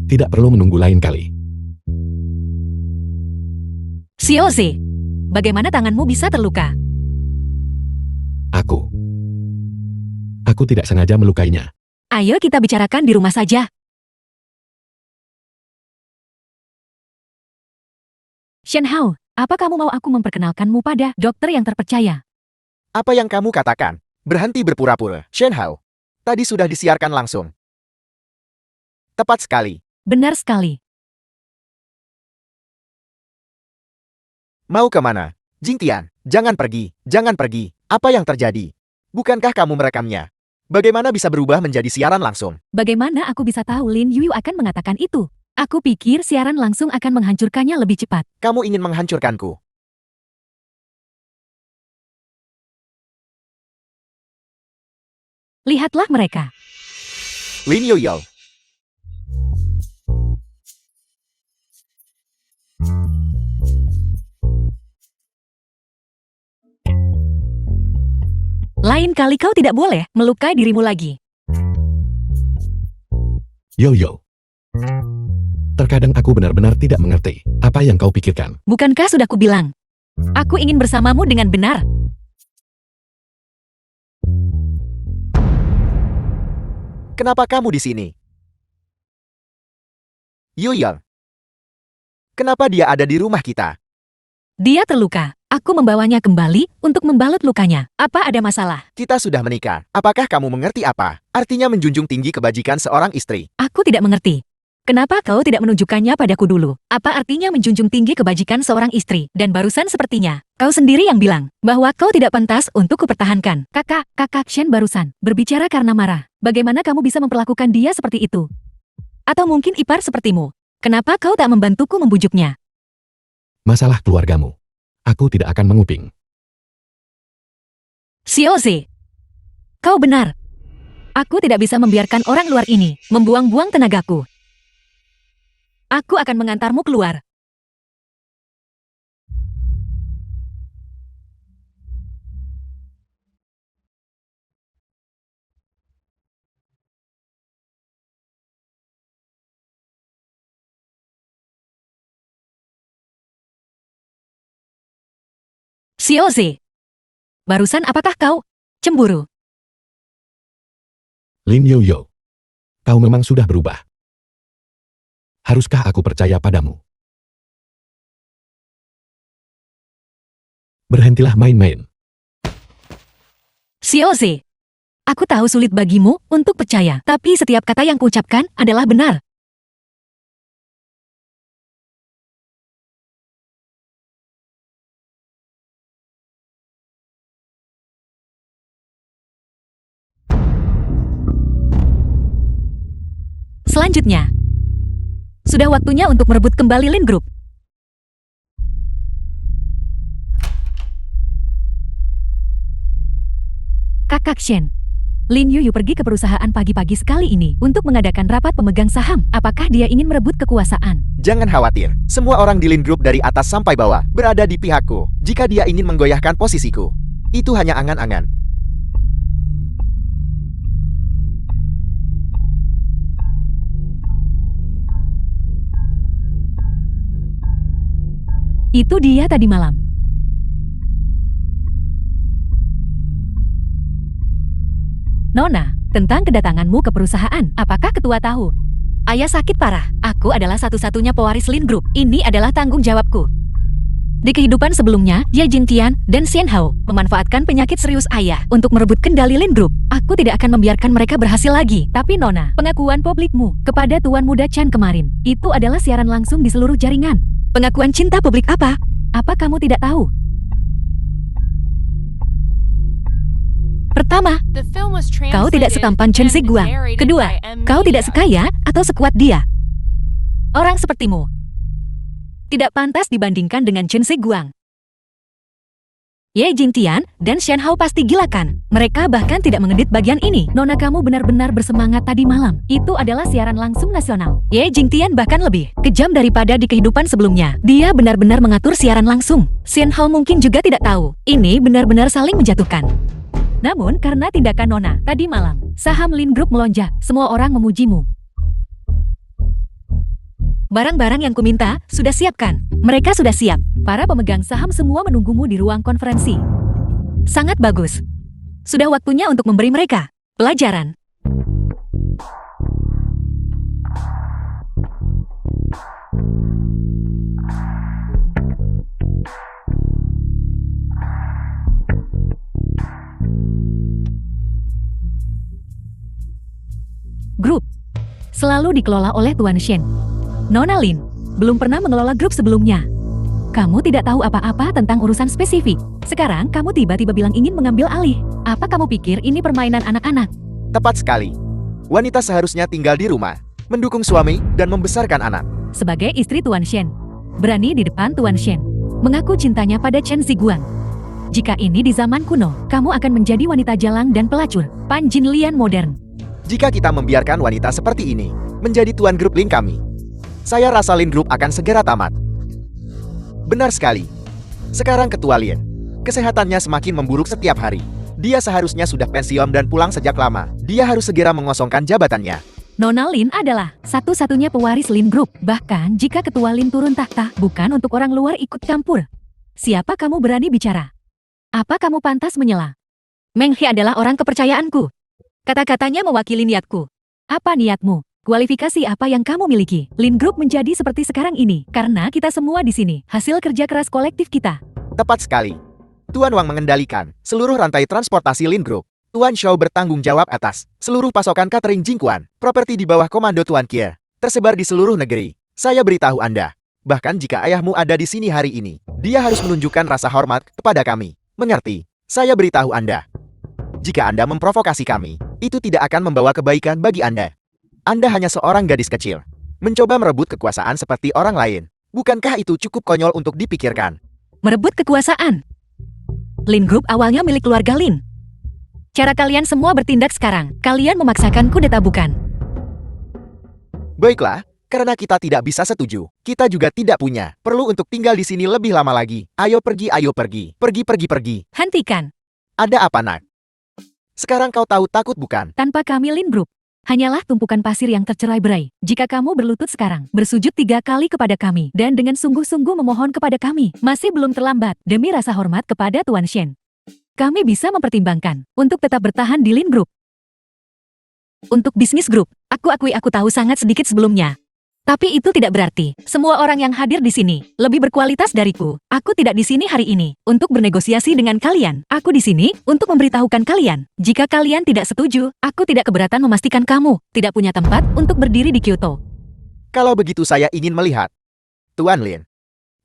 Tidak perlu menunggu lain kali. Xiaozi, bagaimana tanganmu bisa terluka? Aku tidak sengaja melukainya. Ayo kita bicarakan di rumah saja. Shen Hao, apa kamu mau aku memperkenalkanmu pada dokter yang terpercaya? Apa yang kamu katakan? Berhenti berpura-pura. Shen Hao, tadi sudah disiarkan langsung. Tepat sekali. Benar sekali. Mau kemana? Jingtian, jangan pergi. Jangan pergi. Apa yang terjadi? Bukankah kamu merekamnya? Bagaimana bisa berubah menjadi siaran langsung? Bagaimana aku bisa tahu Lin Yu akan mengatakan itu? Aku pikir siaran langsung akan menghancurkannya lebih cepat. Kamu ingin menghancurkanku. Lihatlah mereka. Lin Yoyo. Lain kali kau tidak boleh melukai dirimu lagi. Yo. Terkadang aku benar-benar tidak mengerti apa yang kau pikirkan. Bukankah sudah kubilang? Aku ingin bersamamu dengan benar. Kenapa kamu di sini? Yoyo. Kenapa dia ada di rumah kita? Dia terluka. Aku membawanya kembali untuk membalut lukanya. Apa ada masalah? Kita sudah menikah. Apakah kamu mengerti apa artinya menjunjung tinggi kebajikan seorang istri? Aku tidak mengerti. Kenapa kau tidak menunjukkannya padaku dulu? Apa artinya menjunjung tinggi kebajikan seorang istri? Dan barusan sepertinya, kau sendiri yang bilang bahwa kau tidak pantas untuk kupertahankan. Kakak Shen barusan berbicara karena marah. Bagaimana kamu bisa memperlakukan dia seperti itu? Atau mungkin ipar sepertimu. Kenapa kau tak membantuku membujuknya? Masalah keluargamu. Aku tidak akan menguping. Xiaozi, kau benar. Aku tidak bisa membiarkan orang luar ini membuang-buang tenagaku. Aku akan mengantarmu keluar. Xiaozi, barusan apakah kau cemburu? Lin Yoyo. Kau memang sudah berubah. Haruskah aku percaya padamu? Berhentilah main-main. Xiaozi, aku tahu sulit bagimu untuk percaya, tapi setiap kata yang kuucapkan adalah benar. Selanjutnya, sudah waktunya untuk merebut kembali Lin Group. Kakak Shen, Lin Yu pergi ke perusahaan pagi-pagi sekali ini untuk mengadakan rapat pemegang saham. Apakah dia ingin merebut kekuasaan? Jangan khawatir, semua orang di Lin Group dari atas sampai bawah berada di pihakku. Jika dia ingin menggoyahkan posisiku, itu hanya angan-angan. Itu dia tadi malam. Nona, tentang kedatanganmu ke perusahaan, apakah ketua tahu? Ayah sakit parah. Aku adalah satu-satunya pewaris Lin Group. Ini adalah tanggung jawabku. Di kehidupan sebelumnya, Ye Jingtian dan Xian Hao memanfaatkan penyakit serius ayah untuk merebut kendali Lin Group. Aku tidak akan membiarkan mereka berhasil lagi. Tapi Nona, pengakuan publikmu kepada Tuan Muda Chan kemarin, itu adalah siaran langsung di seluruh jaringan. Pengakuan cinta publik apa? Apa kamu tidak tahu? Pertama, The film was kau tidak translated setampan Chen and Ziguang. narrated Kedua, by M. kau tidak Media. sekaya atau sekuat dia. Orang sepertimu tidak pantas dibandingkan dengan Chen Ziguang. Ye Jingtian dan Shen Hao pasti gila kan? Mereka bahkan tidak mengedit bagian ini. Nona, kamu benar-benar bersemangat tadi malam. Itu adalah siaran langsung nasional. Ye Jingtian bahkan lebih kejam daripada di kehidupan sebelumnya. Dia benar-benar mengatur siaran langsung. Shen Hao mungkin juga tidak tahu. Ini benar-benar saling menjatuhkan. Namun karena tindakan Nona tadi malam, saham Lin Group melonjak. Semua orang memujimu. Barang-barang yang kuminta sudah siapkan. Mereka sudah siap. Para pemegang saham semua menunggumu di ruang konferensi. Sangat bagus. Sudah waktunya untuk memberi mereka pelajaran. Grup selalu dikelola oleh Tuan Shen. Nona Lin belum pernah mengelola grup sebelumnya. Kamu tidak tahu apa-apa tentang urusan spesifik. Sekarang kamu tiba-tiba bilang ingin mengambil alih. Apa kamu pikir ini permainan anak-anak? Tepat sekali. Wanita seharusnya tinggal di rumah, mendukung suami, dan membesarkan anak. Sebagai istri Tuan Shen, berani di depan Tuan Shen, mengaku cintanya pada Chen Ziguang. Jika ini di zaman kuno, kamu akan menjadi wanita jalang dan pelacur, Pan Jinlian modern. Jika kita membiarkan wanita seperti ini menjadi tuan grup Lin kami, saya rasa Lin Group akan segera tamat. Benar sekali. Sekarang Ketua Lin, kesehatannya semakin memburuk setiap hari. Dia seharusnya sudah pensiun dan pulang sejak lama. Dia harus segera mengosongkan jabatannya. Nona Lin adalah satu-satunya pewaris Lin Group. Bahkan jika Ketua Lin turun tahta, bukan untuk orang luar ikut campur. Siapa kamu berani bicara? Apa kamu pantas menyela? Meng He adalah orang kepercayaanku. Kata-katanya mewakili niatku. Apa niatmu? Kualifikasi apa yang kamu miliki? Lin Group menjadi seperti sekarang ini karena kita semua di sini, hasil kerja keras kolektif kita. Tepat sekali. Tuan Wang mengendalikan seluruh rantai transportasi Lin Group. Tuan Shou bertanggung jawab atas seluruh pasokan catering Jingquan, properti di bawah komando Tuan Kie, tersebar di seluruh negeri. Saya beritahu Anda, bahkan jika ayahmu ada di sini hari ini, dia harus menunjukkan rasa hormat kepada kami. Mengerti? Saya beritahu Anda. Jika Anda memprovokasi kami, itu tidak akan membawa kebaikan bagi Anda. Anda hanya seorang gadis kecil, mencoba merebut kekuasaan seperti orang lain. Bukankah itu cukup konyol untuk dipikirkan? Merebut kekuasaan? Lin Group awalnya milik keluarga Lin. Cara kalian semua bertindak sekarang, kalian memaksakan kudeta bukan? Baiklah, karena kita tidak bisa setuju, kita juga tidak punya perlu untuk tinggal di sini lebih lama lagi. Ayo pergi, pergi. Pergi. Hentikan. Ada apa, nak? Sekarang kau tahu takut bukan? Tanpa kami Lin Group, hanyalah tumpukan pasir yang tercerai-berai. Jika kamu berlutut sekarang, bersujud 3 kali kepada kami, dan dengan sungguh-sungguh memohon kepada kami, masih belum terlambat, demi rasa hormat kepada Tuan Shen. Kami bisa mempertimbangkan untuk tetap bertahan di Lin Group. Untuk bisnis grup, aku akui aku tahu sangat sedikit sebelumnya. Tapi itu tidak berarti semua orang yang hadir di sini lebih berkualitas dariku. Aku tidak di sini hari ini untuk bernegosiasi dengan kalian. Aku di sini untuk memberitahukan kalian. Jika kalian tidak setuju, aku tidak keberatan memastikan kamu tidak punya tempat untuk berdiri di Kyoto. Kalau begitu saya ingin melihat. Tuan Lin,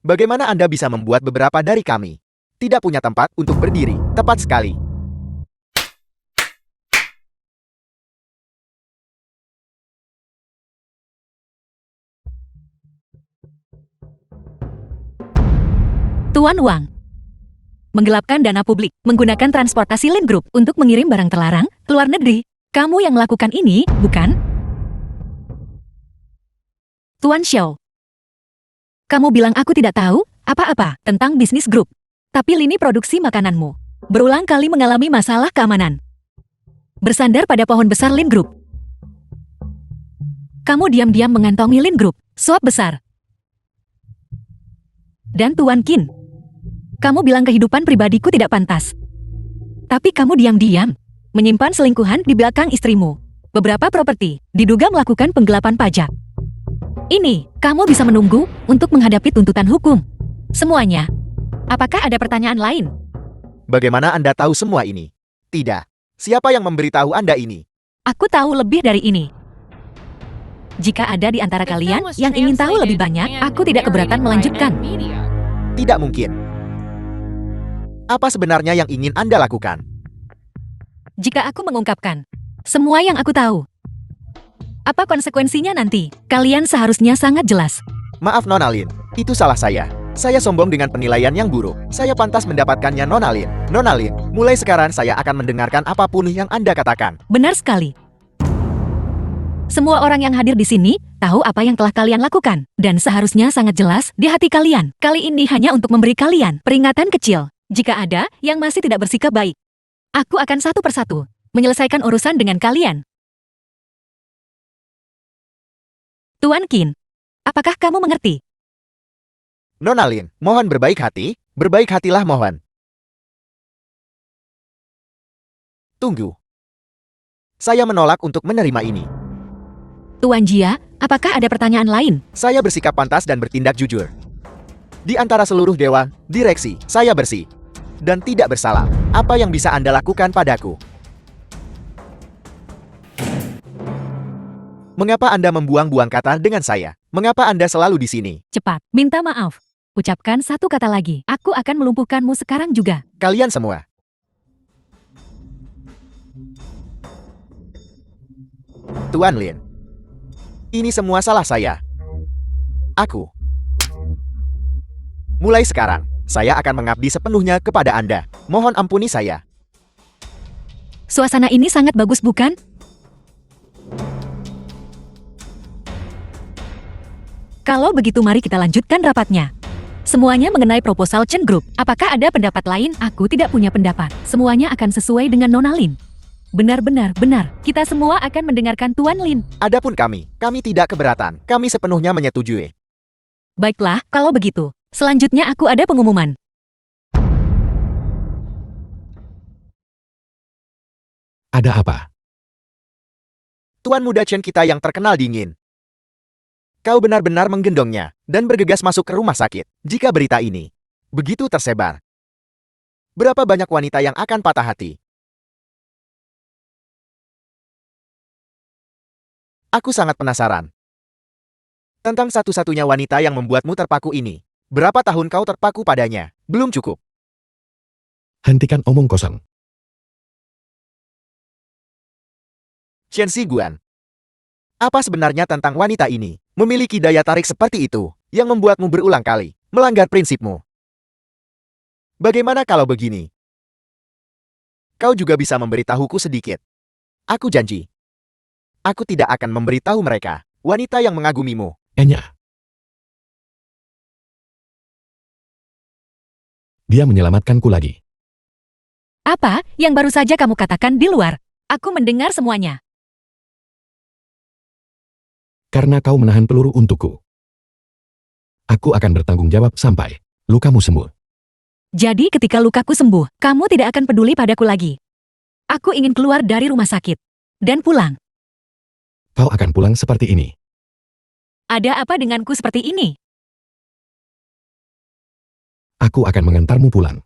bagaimana Anda bisa membuat beberapa dari kami tidak punya tempat untuk berdiri? Tepat sekali. Tuan Wang menggelapkan dana publik menggunakan transportasi Lin Group untuk mengirim barang terlarang ke luar negeri. Kamu yang melakukan ini, bukan? Tuan Xiao, kamu bilang aku tidak tahu apa-apa tentang bisnis grup. Tapi lini produksi makananmu berulang kali mengalami masalah keamanan. Bersandar pada pohon besar Lin Group. Kamu diam-diam mengantongi Lin Group, suap besar. Dan Tuan Qin, kamu bilang kehidupan pribadiku tidak pantas. Tapi kamu diam-diam menyimpan selingkuhan di belakang istrimu. Beberapa properti diduga melakukan penggelapan pajak. Ini, kamu bisa menunggu untuk menghadapi tuntutan hukum. Semuanya. Apakah ada pertanyaan lain? Bagaimana Anda tahu semua ini? Tidak. Siapa yang memberitahu Anda ini? Aku tahu lebih dari ini. Jika ada di antara kalian yang ingin tahu lebih banyak, aku tidak keberatan melanjutkan. Tidak mungkin. Apa sebenarnya yang ingin Anda lakukan? Jika aku mengungkapkan semua yang aku tahu, apa konsekuensinya nanti? Kalian seharusnya sangat jelas. Maaf Nona Lin, itu salah saya. Saya sombong dengan penilaian yang buruk. Saya pantas mendapatkannya Nona Lin. Nona Lin, mulai sekarang saya akan mendengarkan apapun yang Anda katakan. Benar sekali. Semua orang yang hadir di sini tahu apa yang telah kalian lakukan. Dan seharusnya sangat jelas di hati kalian. Kali ini hanya untuk memberi kalian peringatan kecil. Jika ada yang masih tidak bersikap baik. Aku akan satu persatu menyelesaikan urusan dengan kalian. Tuan Qin, apakah kamu mengerti? Nona Lin, mohon berbaik hatilah mohon. Tunggu. Saya menolak untuk menerima ini. Tuan Jia, apakah ada pertanyaan lain? Saya bersikap pantas dan bertindak jujur. Di antara seluruh dewan, direksi, saya bersih. Dan tidak bersalah. Apa yang bisa Anda lakukan padaku? Mengapa Anda membuang-buang kata dengan saya? Mengapa Anda selalu di sini? Cepat, minta maaf. Ucapkan satu kata lagi. Aku akan melumpuhkanmu sekarang juga. Kalian semua. Tuan Lin. Ini semua salah saya. Aku. Mulai sekarang, saya akan mengabdi sepenuhnya kepada Anda. Mohon ampuni saya. Suasana ini sangat bagus, bukan? Kalau begitu mari kita lanjutkan rapatnya. Semuanya mengenai proposal Chen Group. Apakah ada pendapat lain? Aku tidak punya pendapat. Semuanya akan sesuai dengan Nona Lin. Benar-benar, benar. Kita semua akan mendengarkan Tuan Lin. Adapun kami tidak keberatan. Kami sepenuhnya menyetujui. Baiklah, kalau begitu. Selanjutnya aku ada pengumuman. Ada apa? Tuan muda Chen kita yang terkenal dingin. Kau benar-benar menggendongnya dan bergegas masuk ke rumah sakit. Jika berita ini begitu tersebar, berapa banyak wanita yang akan patah hati? Aku sangat penasaran tentang satu-satunya wanita yang membuatmu terpaku ini. Berapa tahun kau terpaku padanya? Belum cukup. Hentikan omong kosong. Chen Ziguan. Apa sebenarnya tentang wanita ini? Memiliki daya tarik seperti itu, yang membuatmu berulang kali melanggar prinsipmu. Bagaimana kalau begini? Kau juga bisa memberitahuku sedikit. Aku janji. Aku tidak akan memberitahu mereka, wanita yang mengagumimu. Enya. Dia menyelamatkanku lagi. Apa yang baru saja kamu katakan di luar? Aku mendengar semuanya. Karena kau menahan peluru untukku. Aku akan bertanggung jawab sampai lukamu sembuh. Jadi ketika lukaku sembuh, kamu tidak akan peduli padaku lagi. Aku ingin keluar dari rumah sakit. Dan pulang. Kau akan pulang seperti ini. Ada apa denganku seperti ini? Aku akan mengantarmu pulang.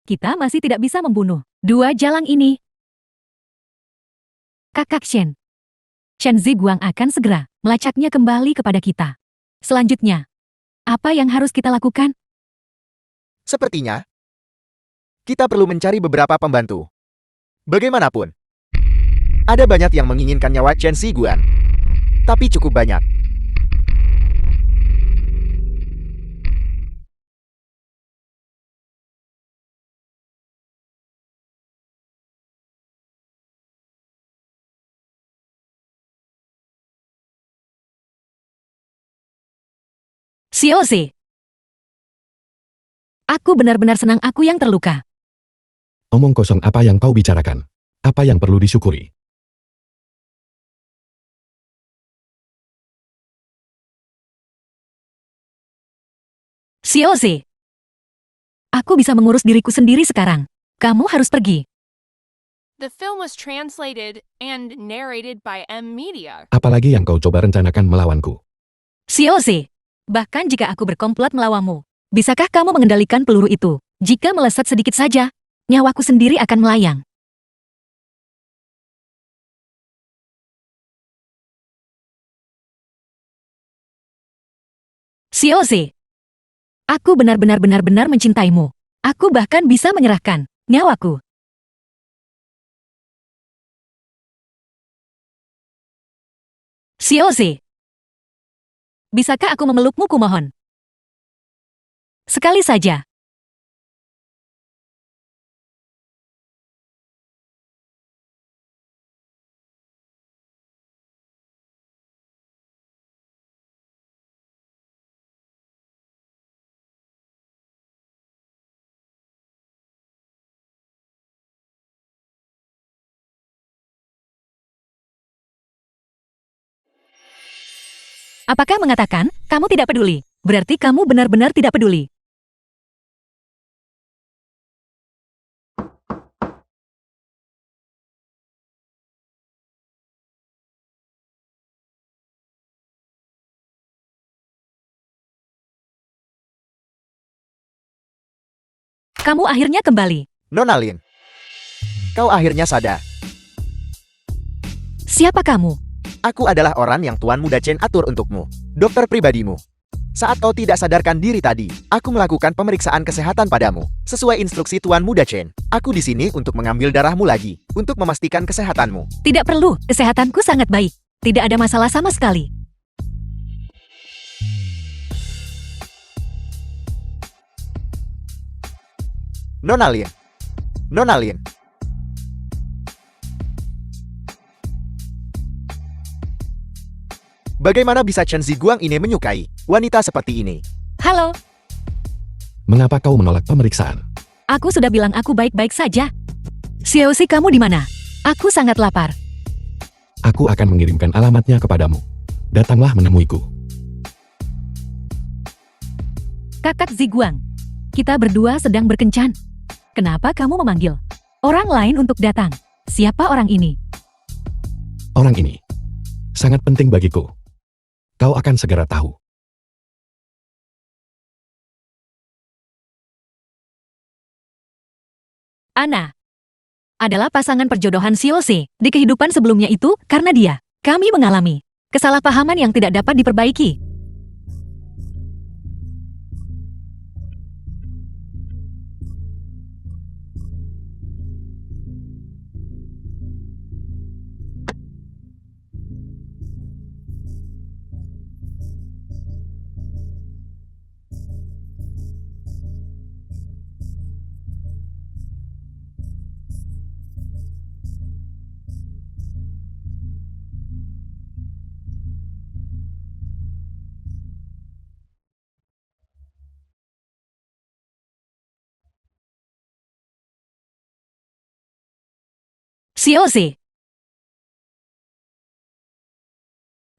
Kita masih tidak bisa membunuh dua jalang ini. Kakak Shen. Chen Ziguang akan segera melacaknya kembali kepada kita. Selanjutnya, apa yang harus kita lakukan? Sepertinya, kita perlu mencari beberapa pembantu. Bagaimanapun, ada banyak yang menginginkan nyawa Chen Ziguan. Tapi cukup banyak. Xiaozi. Aku benar-benar senang aku yang terluka. Omong kosong apa yang kau bicarakan? Apa yang perlu disyukuri? Xiaozi. Aku bisa mengurus diriku sendiri sekarang. Kamu harus pergi. The film was translated and narrated by M Media. Apalagi yang kau coba rencanakan melawanku? Xiaozi. Bahkan jika aku berkomplot melawanmu, bisakah kamu mengendalikan peluru itu? Jika meleset sedikit saja, nyawaku sendiri akan melayang. Xiaozi. Aku benar-benar mencintaimu. Aku bahkan bisa menyerahkan nyawaku. Xiaozi. Bisakah aku memelukmu kumohon? Sekali saja. Apakah mengatakan kamu tidak peduli? Berarti kamu benar-benar tidak peduli. Kamu akhirnya kembali. Nona Lin, kau akhirnya sadar. Siapa kamu? Aku adalah orang yang Tuan Muda Chen atur untukmu. Dokter pribadimu. Saat kau tidak sadarkan diri tadi, aku melakukan pemeriksaan kesehatan padamu. Sesuai instruksi Tuan Muda Chen, aku di sini untuk mengambil darahmu lagi, untuk memastikan kesehatanmu. Tidak perlu, kesehatanku sangat baik. Tidak ada masalah sama sekali. Nona Lin. Nona Lin. Bagaimana bisa Chen Ziguang ini menyukai wanita seperti ini? Halo, Mengapa kau menolak pemeriksaan? aku sudah bilang aku baik-baik saja. Xiaoxi, kamu di mana? Aku sangat lapar. Aku akan mengirimkan alamatnya kepadamu. Datanglah menemuiku. Kakak Ziguang, kita berdua sedang berkencan. Kenapa kamu memanggil orang lain untuk datang? Siapa orang ini? Orang ini sangat penting bagiku. Kau akan segera tahu. Ana adalah pasangan perjodohan Xiaoxi. Di kehidupan sebelumnya itu, karena dia, kami mengalami kesalahpahaman yang tidak dapat diperbaiki. Xiaoxi,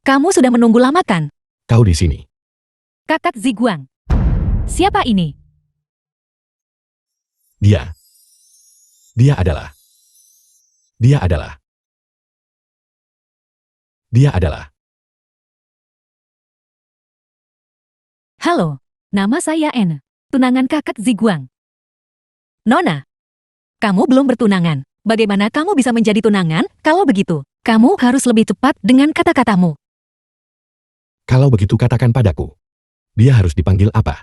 kamu sudah menunggu lama kan? Kau di sini. Kakak Ziguang. Siapa ini? Dia. Dia adalah. Dia adalah. Dia adalah. Halo, nama saya N. Tunangan kakak Ziguang. Nona, kamu belum bertunangan. Bagaimana kamu bisa menjadi tunangan? Kalau begitu, kamu harus lebih cepat dengan kata-katamu. Kalau begitu katakan padaku. Dia harus dipanggil apa?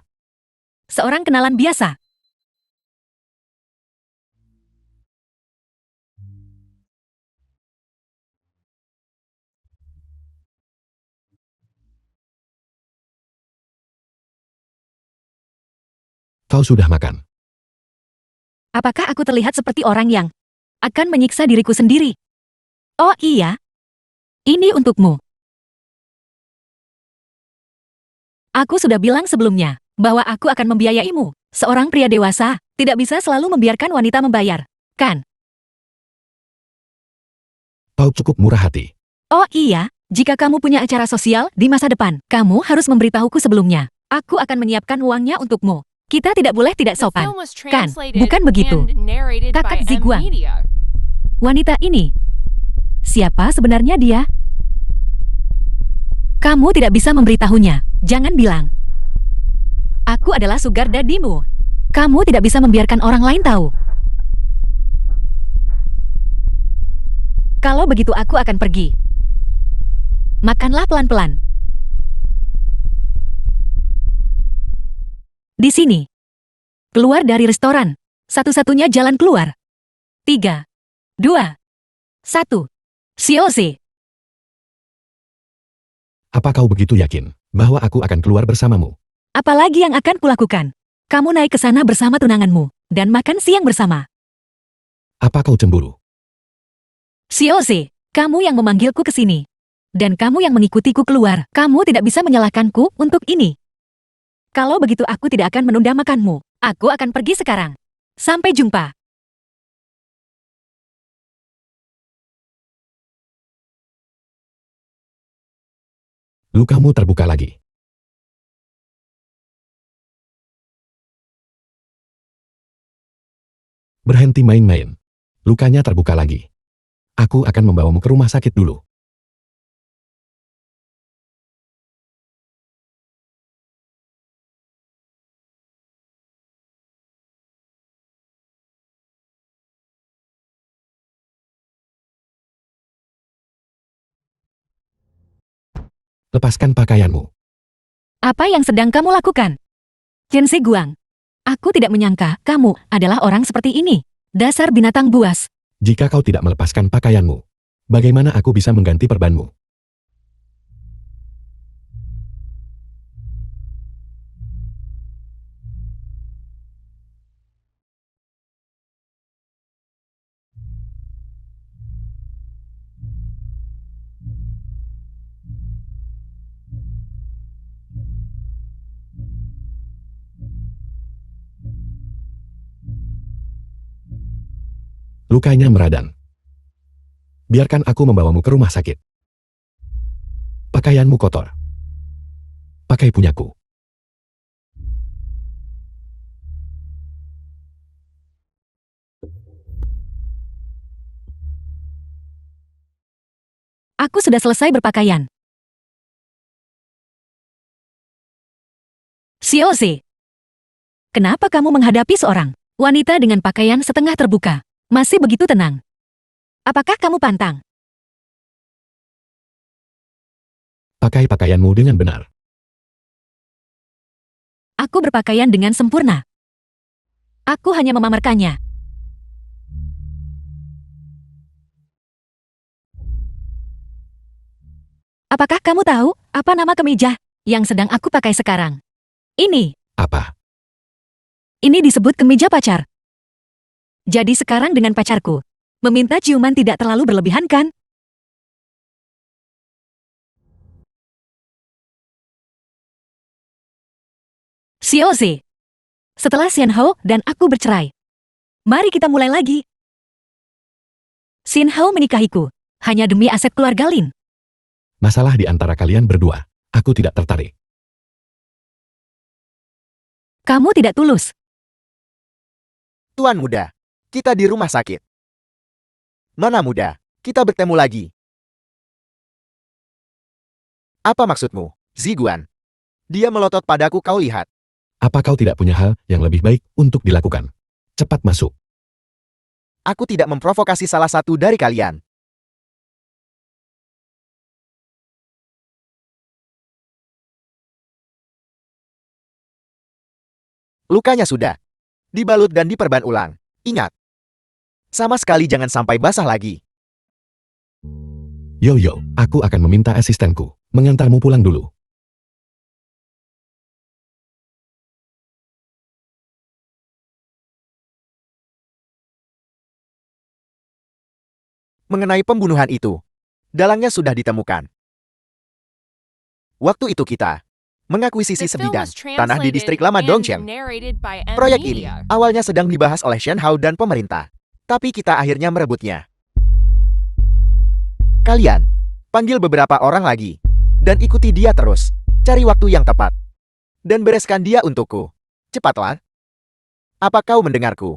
Seorang kenalan biasa. Kau sudah makan. Apakah aku terlihat seperti orang yang akan menyiksa diriku sendiri? Oh iya, ini untukmu. Aku sudah bilang sebelumnya bahwa aku akan membiayaimu. Seorang pria dewasa tidak bisa selalu membiarkan wanita membayar, kan? Kau cukup murah hati. Oh iya, jika kamu punya acara sosial di masa depan, kamu harus memberitahuku sebelumnya. Aku akan menyiapkan uangnya untukmu. Kita tidak boleh tidak The sopan. film was Kan, translated bukan begitu. and narrated Kakak by M Ziguang. Media. Wanita ini, siapa sebenarnya dia? Kamu tidak bisa memberitahunya. Jangan bilang. Aku adalah sugar daddy-mu. Kamu tidak bisa membiarkan orang lain tahu. Kalau begitu aku akan pergi. Makanlah pelan-pelan. Di sini. Keluar dari restoran. Satu-satunya jalan keluar. 3, 2, 1. Xiaoxi. Apa kau begitu yakin bahwa aku akan keluar bersamamu? Apalagi yang akan kulakukan? Kamu naik ke sana bersama tunanganmu dan makan siang bersama. Apa kau cemburu? Xiaoxi, kamu yang memanggilku ke sini. Dan kamu yang mengikutiku keluar. Kamu tidak bisa menyalahkanku untuk ini. Kalau begitu aku tidak akan menunda makanmu. Aku akan pergi sekarang. Sampai jumpa. Lukamu terbuka lagi. Berhenti main-main. Lukanya terbuka lagi. Aku akan membawamu ke rumah sakit dulu. Lepaskan pakaianmu. Apa yang sedang kamu lakukan? Chen Ziguang, aku tidak menyangka kamu adalah orang seperti ini. Dasar binatang buas. Jika kau tidak melepaskan pakaianmu, bagaimana aku bisa mengganti perbanmu? Lukanya meradan. Biarkan aku membawamu ke rumah sakit. Pakaianmu kotor. Pakai punyaku. Aku sudah selesai berpakaian. Xiaozi, kenapa kamu menghadapi seorang wanita dengan pakaian setengah terbuka? Masih begitu tenang. Apakah kamu pantang? Pakai pakaianmu dengan benar. Aku berpakaian dengan sempurna. Aku hanya memamerkannya. Apakah kamu tahu apa nama kemeja yang sedang aku pakai sekarang? Ini. Apa? Ini disebut kemeja pacar. Jadi sekarang dengan pacarku, meminta ciuman tidak terlalu berlebihan kan? Xiaozi, setelah Xian Hao dan aku bercerai, mari kita mulai lagi. Xian Hao menikahiku, hanya demi aset keluarga Lin. Masalah di antara kalian berdua. Aku tidak tertarik. Kamu tidak tulus. Tuan muda, kita di rumah sakit. Nona muda, kita bertemu lagi. Apa maksudmu, Ziguan? Dia melotot padaku, kau lihat. Apa kau tidak punya hal yang lebih baik untuk dilakukan? Cepat masuk. Aku tidak memprovokasi salah satu dari kalian. Lukanya sudah dibalut dan diperban ulang. Ingat, sama sekali jangan sampai basah lagi. Yo, aku akan meminta asistenku mengantarmu pulang dulu. Mengenai pembunuhan itu, dalangnya sudah ditemukan. Waktu itu kita mengakuisisi The film sebidang was tanah di distrik lama translated Dongchen. and narrated by M Proyek ini Media. awalnya sedang dibahas oleh Shen Hao dan pemerintah, tapi kita akhirnya merebutnya. Kalian panggil beberapa orang lagi dan ikuti dia terus. Cari waktu yang tepat dan bereskan dia untukku. Cepatlah. Apa kau mendengarku?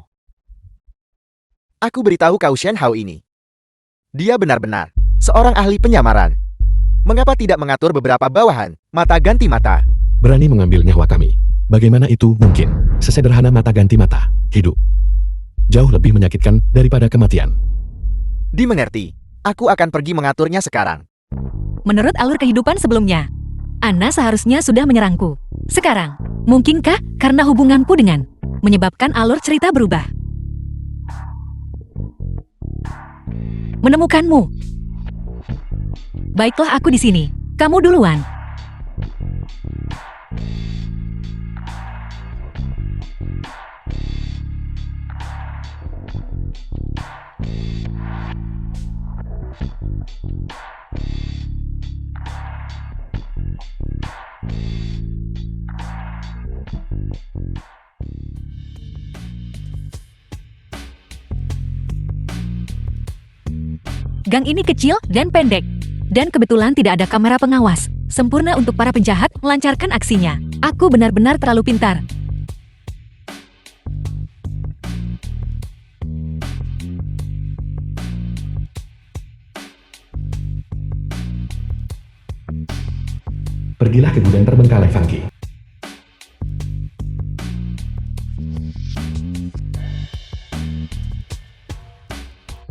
Aku beritahu kau Shen Hao ini. Dia benar-benar seorang ahli penyamaran. Mengapa tidak mengatur beberapa bawahan, mata ganti mata? Berani mengambil nyawa kami. Bagaimana itu mungkin? Sesederhana mata ganti mata. Hidup jauh lebih menyakitkan daripada kematian. Dimengerti. Aku akan pergi mengaturnya sekarang. Menurut alur kehidupan sebelumnya, Ana seharusnya sudah menyerangku. Sekarang, mungkinkah karena hubunganku dengan menyebabkan alur cerita berubah? Menemukanmu. Baiklah, aku di sini. Kamu duluan. Gang ini kecil dan pendek. Dan kebetulan tidak ada kamera pengawas. Sempurna untuk para penjahat melancarkan aksinya. Aku benar-benar terlalu pintar. Pergilah ke gudang terbengkalai Funky.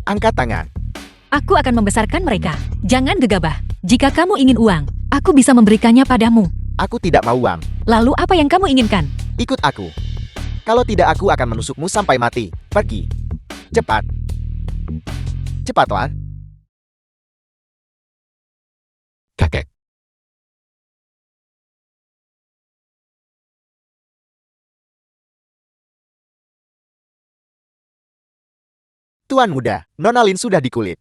Angkat tangan. Aku akan membesarkan mereka. Jangan gegabah. Jika kamu ingin uang, aku bisa memberikannya padamu. Aku tidak mau uang. Lalu apa yang kamu inginkan? Ikut aku. Kalau tidak aku akan menusukmu sampai mati. Pergi. Cepat. Cepat, Tuan. Kakek. Tuan muda, Nona Lin sudah dikulit.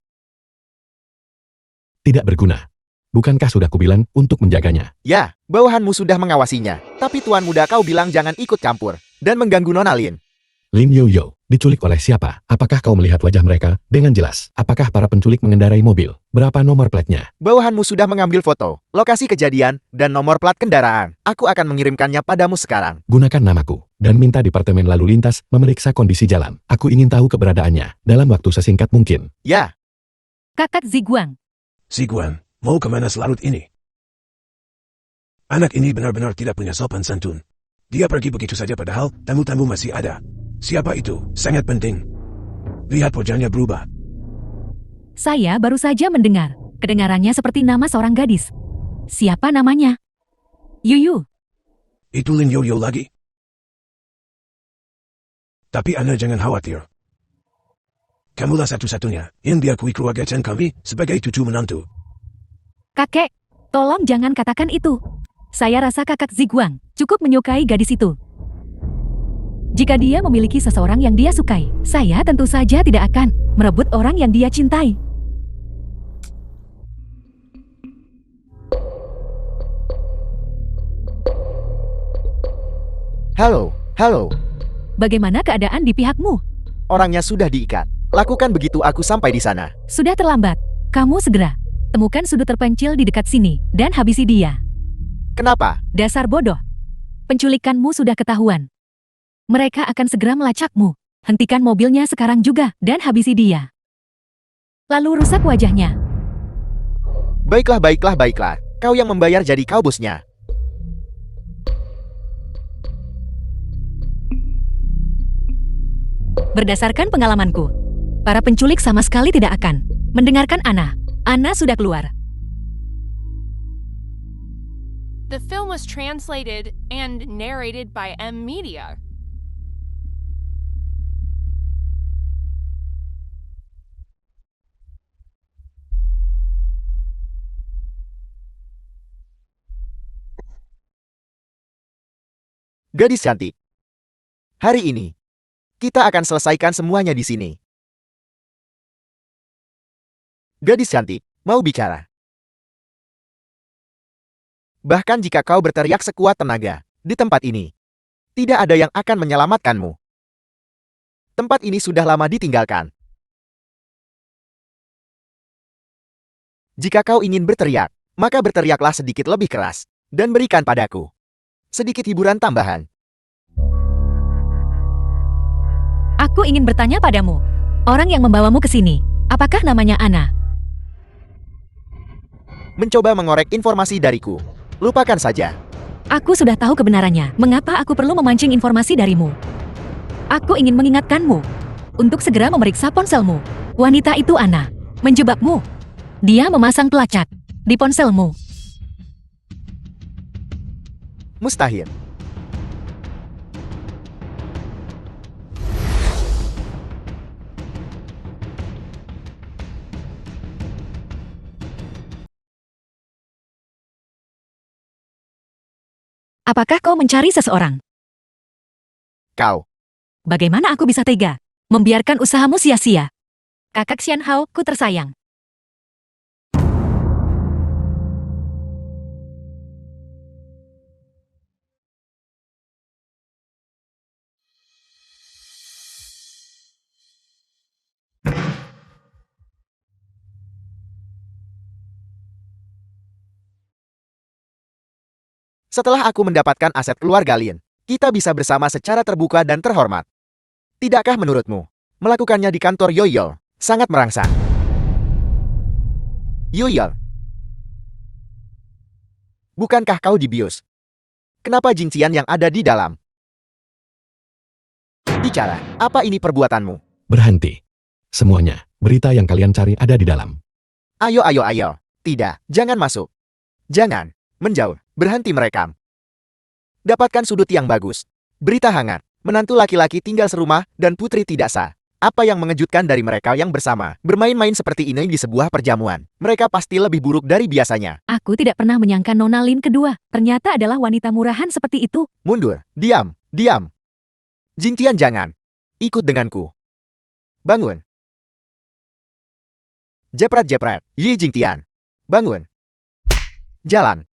Tidak berguna. Bukankah sudah kubilang untuk menjaganya? Ya, bawahanmu sudah mengawasinya. Tapi Tuan muda kau bilang jangan ikut campur dan mengganggu Nona Lin. Lin Yo, diculik oleh siapa? Apakah kau melihat wajah mereka dengan jelas? Apakah para penculik mengendarai mobil? Berapa nomor platnya? Bawahanmu sudah mengambil foto, lokasi kejadian, dan nomor plat kendaraan. Aku akan mengirimkannya padamu sekarang. Gunakan namaku dan minta Departemen Lalu Lintas memeriksa kondisi jalan. Aku ingin tahu keberadaannya dalam waktu sesingkat mungkin. Ya, Kakak Ziguang. Ziguang, mau kemana selarut ini? Anak ini benar-benar tidak punya sopan santun. Dia pergi begitu saja padahal tamu-tamu masih ada. Siapa itu? Sangat penting. Lihat wajahnya berubah. Saya baru saja mendengar. Kedengarannya seperti nama seorang gadis. Siapa namanya? Yuyu. Itu Lin Yoyo lagi. Tapi Anda jangan khawatir. Kamulah satu-satunya yang diakui keluarga Chen kami sebagai cucu menantu. Kakek, tolong jangan katakan itu. Saya rasa kakak Ziguang cukup menyukai gadis itu. Jika dia memiliki seseorang yang dia sukai, saya tentu saja tidak akan merebut orang yang dia cintai. halo, halo. Bagaimana keadaan di pihakmu? Orangnya sudah diikat. Lakukan begitu aku sampai di sana. Sudah terlambat. Kamu segera temukan sudut terpencil di dekat sini dan habisi dia. Kenapa? Dasar bodoh. Penculikanmu sudah ketahuan. Mereka akan segera melacakmu. Hentikan mobilnya sekarang juga dan habisi dia. Lalu rusak wajahnya. Baiklah, baiklah, baiklah. Kau yang membayar jadi kau bosnya. Berdasarkan pengalamanku, para penculik sama sekali tidak akan mendengarkan Ana. Ana sudah keluar. The film was translated and narrated by M Media. Gadis cantik. Hari ini, kita akan selesaikan semuanya di sini. Gadis cantik, mau bicara. Bahkan jika kau berteriak sekuat tenaga, di tempat ini, tidak ada yang akan menyelamatkanmu. Tempat ini sudah lama ditinggalkan. Jika kau ingin berteriak, maka berteriaklah sedikit lebih keras, dan berikan padaku sedikit hiburan tambahan. Aku ingin bertanya padamu. Orang yang membawamu ke sini, apakah namanya Ana? Mencoba mengorek informasi dariku. Lupakan saja. Aku sudah tahu kebenarannya. Mengapa aku perlu memancing informasi darimu? Aku ingin mengingatkanmu untuk segera memeriksa ponselmu. Wanita itu Ana menjebakmu. Dia memasang pelacak di ponselmu. Mustahil. Apakah kau mencari seseorang? Kau. Bagaimana aku bisa tega membiarkan usahamu sia-sia? Kakak Xian Hao, ku tersayang. Setelah aku mendapatkan aset keluarga Lin, kita bisa bersama secara terbuka dan terhormat. Tidakkah menurutmu, melakukannya di kantor Yoyol sangat merangsang? Yoyol, bukankah kau dibius? Kenapa Jingtian yang ada di dalam? Bicara, apa ini perbuatanmu? Berhenti. Semuanya, berita yang kalian cari ada di dalam. Ayo, ayo, ayo. Tidak, jangan masuk. Jangan, menjauh, berhenti merekam. Dapatkan sudut yang bagus. Berita hangat, menantu laki-laki tinggal serumah dan putri tidak sah. Apa yang mengejutkan dari mereka yang bersama, bermain-main seperti ini di sebuah perjamuan. Mereka pasti lebih buruk dari biasanya. Aku tidak pernah menyangka Nona Lin kedua ternyata adalah wanita murahan seperti itu. Mundur, diam, diam. Jingtian jangan. Ikut denganku. Bangun. Jepret-jepret, Yi Jingtian. Bangun. Jalan.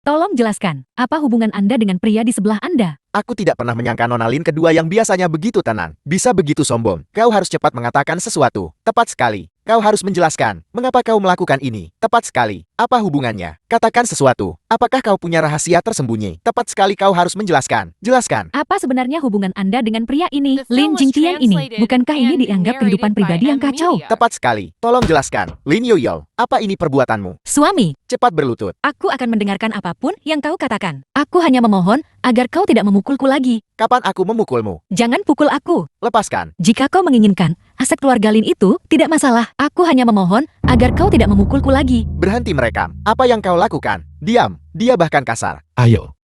Tolong jelaskan, apa hubungan Anda dengan pria di sebelah Anda? Aku tidak pernah menyangka Nona Lin kedua yang biasanya begitu tenang, bisa begitu sombong. Kau harus cepat mengatakan sesuatu. Tepat sekali. Kau harus menjelaskan, mengapa kau melakukan ini. Tepat sekali. Apa hubungannya? Katakan sesuatu. Apakah kau punya rahasia tersembunyi? Tepat sekali kau harus menjelaskan. Jelaskan. Apa sebenarnya hubungan Anda dengan pria ini? The film Lin was Jingtian ini, translated bukankah ini and dianggap kehidupan narrated pribadi by yang kacau? Media. Tepat sekali. Tolong jelaskan. Lin Yoyol, apa ini perbuatanmu? Suami, Cepat berlutut. aku akan mendengarkan apapun yang kau katakan. Aku hanya memohon agar kau tidak memukulku lagi. Kapan aku memukulmu? Jangan pukul aku. Lepaskan. Jika kau menginginkan, aset keluarga Lin itu tidak masalah. Aku hanya memohon agar kau tidak memukulku lagi. Berhenti merekam. Apa yang kau lakukan? Diam. Dia bahkan kasar. Ayo.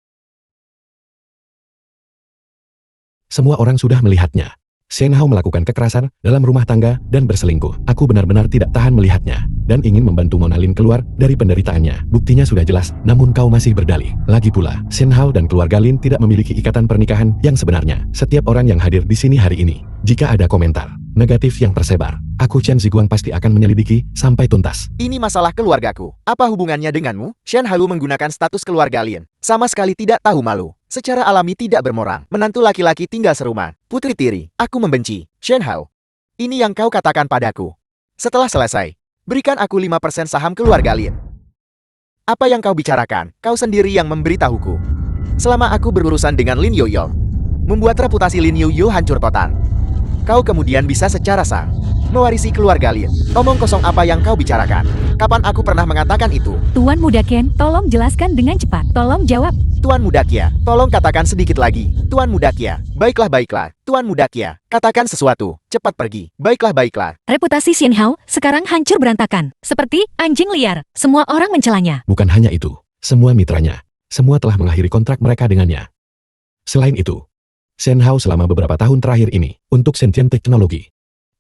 Semua orang sudah melihatnya. Shen Hao melakukan kekerasan dalam rumah tangga dan berselingkuh. Aku benar-benar tidak tahan melihatnya dan ingin membantu Nona Lin keluar dari penderitaannya. Buktinya sudah jelas, namun kau masih berdalih. Lagi pula, Shen Hao dan keluarga Lin tidak memiliki ikatan pernikahan yang sebenarnya. Setiap orang yang hadir di sini hari ini, jika ada komentar negatif yang tersebar, aku Chen Ziguang pasti akan menyelidiki sampai tuntas. Ini masalah keluargaku. Apa hubungannya denganmu? Shen Hao menggunakan status keluarga Lin. Sama sekali tidak tahu malu. Secara alami tidak bermoral. Menantu laki-laki tinggal serumah. Putri tiri. Aku membenci. Shen Hao. Ini yang kau katakan padaku. Setelah selesai, berikan aku 5% saham keluarga Lin. Apa yang kau bicarakan? Kau sendiri yang memberitahuku. Selama aku berurusan dengan Lin Yoyol, membuat reputasi Lin Yoyo hancur total. Kau kemudian bisa secara sah mewarisi keluarga Lin. Omong kosong apa yang kau bicarakan? Kapan aku pernah mengatakan itu? Tuan Muda Ken, tolong jelaskan dengan cepat. Tolong jawab. Tuan Muda Kia, tolong katakan sedikit lagi. Tuan Muda Kia, baiklah baiklah. Tuan Muda Kia, katakan sesuatu. Cepat pergi. Baiklah baiklah. Reputasi Shen Hao sekarang hancur berantakan. Seperti anjing liar. Semua orang mencelanya. Bukan hanya itu, semua mitranya, semua telah mengakhiri kontrak mereka dengannya. Selain itu, Shen Hao selama beberapa tahun terakhir ini, untuk Sentient Teknologi,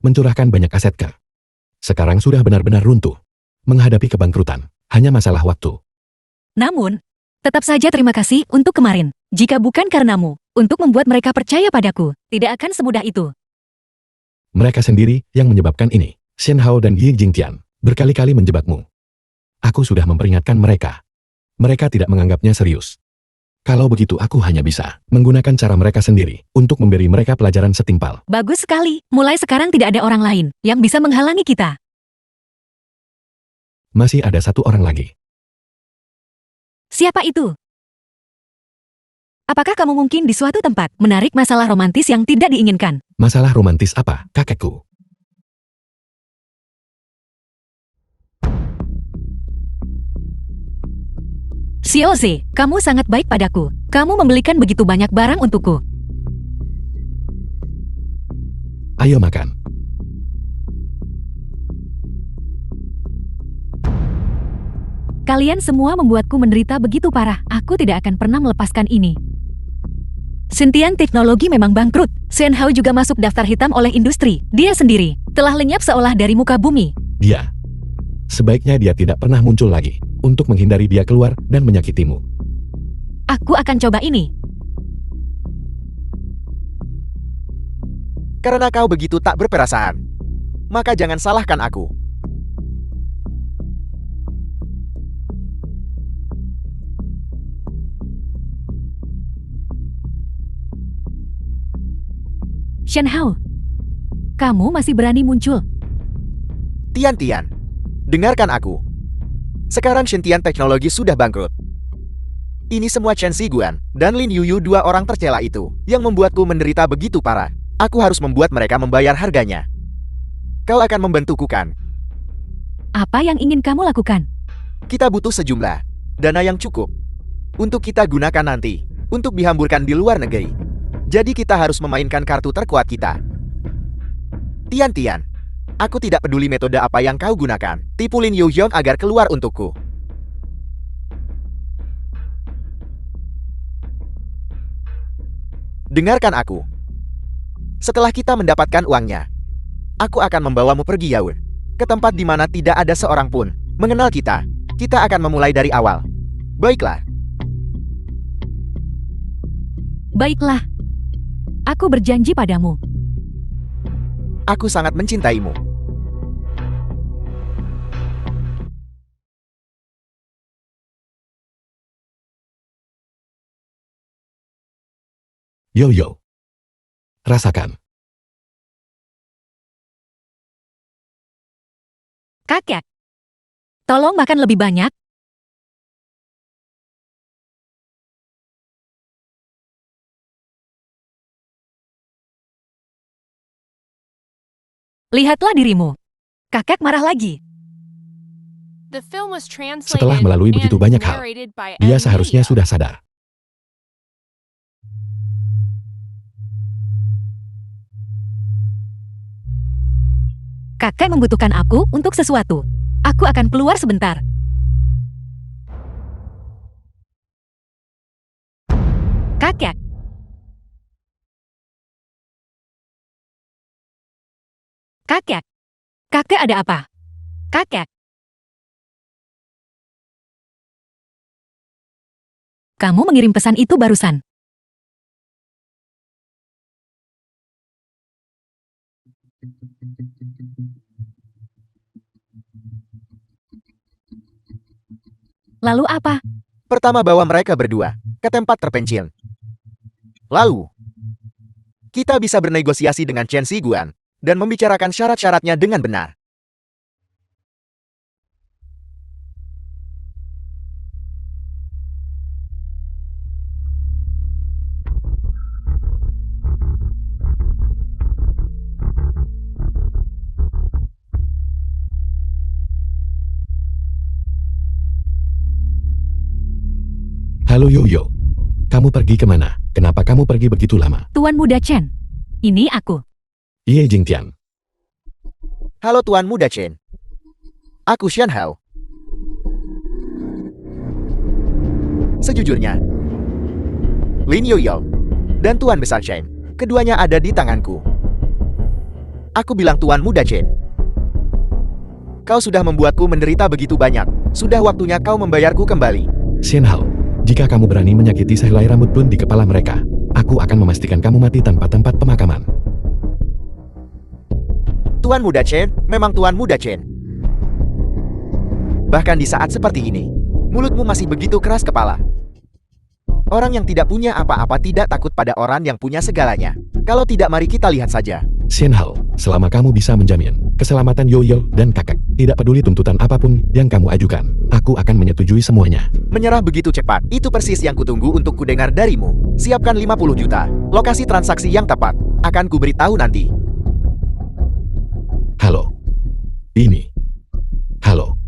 mencurahkan banyak aset ke. Sekarang sudah benar-benar runtuh. Menghadapi kebangkrutan, hanya masalah waktu. Namun, tetap saja terima kasih untuk kemarin. Jika bukan karenamu, untuk membuat mereka percaya padaku, tidak akan semudah itu. Mereka sendiri yang menyebabkan ini. Shen Hao dan Yi Jingtian berkali-kali menjebakmu. Aku sudah memperingatkan mereka. Mereka tidak menganggapnya serius. Kalau begitu aku hanya bisa menggunakan cara mereka sendiri untuk memberi mereka pelajaran setimpal. Bagus sekali. Mulai sekarang tidak ada orang lain yang bisa menghalangi kita. Masih ada satu orang lagi. Siapa itu? Apakah kamu mungkin di suatu tempat menarik masalah romantis yang tidak diinginkan? Masalah romantis apa, kakekku? Xiaoze, kamu sangat baik padaku. Kamu membelikan begitu banyak barang untukku. Ayo makan. Kalian semua membuatku menderita begitu parah. Aku tidak akan pernah melepaskan ini. Sentient Teknologi memang bangkrut. Shen Hao juga masuk daftar hitam oleh industri. Dia sendiri telah lenyap seolah dari muka bumi. Dia. Sebaiknya dia tidak pernah muncul lagi untuk menghindari dia keluar dan menyakitimu. Aku akan coba ini. Karena kau begitu tak berperasaan, maka jangan salahkan aku. Shen Hao, kamu masih berani muncul. Tian-Tian, dengarkan aku. Sekarang Shintian Teknologi sudah bangkrut. Ini semua Chen Ziguan dan Lin Yuyu, dua orang tercela itu, yang membuatku menderita begitu parah. Aku harus membuat mereka membayar harganya. Kau akan membantuku kan? Apa yang ingin kamu lakukan? Kita butuh sejumlah dana yang cukup untuk kita gunakan nanti untuk dihamburkan di luar negeri. Jadi kita harus memainkan kartu terkuat kita. Tian, aku tidak peduli metode apa yang kau gunakan. Tipu Lin Yuhyong agar keluar untukku. Dengarkan aku. Setelah kita mendapatkan uangnya, aku akan membawamu pergi jauh ke tempat di mana tidak ada seorang pun mengenal kita. Kita akan memulai dari awal. Baiklah. Baiklah. Aku berjanji padamu. Aku sangat mencintaimu. Yo. Rasakan. Kakek. Tolong makan lebih banyak. Lihatlah dirimu. Kakek marah lagi. The film was translated Setelah melalui begitu and banyak hal, narrated by dia M. seharusnya Media. sudah sadar. Kakek membutuhkan aku untuk sesuatu. Aku akan keluar sebentar. Kakek. Kakek. Kakek ada apa? Kakek. Kamu mengirim pesan itu barusan. Lalu apa? Pertama bawa mereka berdua ke tempat terpencil. Lalu, kita bisa bernegosiasi dengan Chen Ziguan dan membicarakan syarat-syaratnya dengan benar. Halo Yo. Kamu pergi kemana? Kenapa kamu pergi begitu lama? Tuan Muda Chen. Ini aku. Ye Jingtian. Halo Tuan Muda Chen. Aku Xian Hao. Sejujurnya, Lin Yuyu dan Tuan Besar Chen, keduanya ada di tanganku. Aku bilang Tuan Muda Chen, kau sudah membuatku menderita begitu banyak. Sudah waktunya kau membayarku kembali. Xian Hao, jika kamu berani menyakiti sehelai rambut pun di kepala mereka, aku akan memastikan kamu mati tanpa tempat pemakaman. Tuan Muda Chen, memang Tuan Muda Chen. Bahkan di saat seperti ini, mulutmu masih begitu keras kepala. Orang yang tidak punya apa-apa tidak takut pada orang yang punya segalanya. Kalau tidak, mari kita lihat saja. Xian Hao, selama kamu bisa menjamin keselamatan Yo dan kakak, tidak peduli tuntutan apapun yang kamu ajukan, aku akan menyetujui semuanya. Menyerah begitu cepat, itu persis yang kutunggu untuk kudengar darimu. Siapkan 50 juta. Lokasi transaksi yang tepat akan kuberitahu nanti. Halo. Ini. Halo.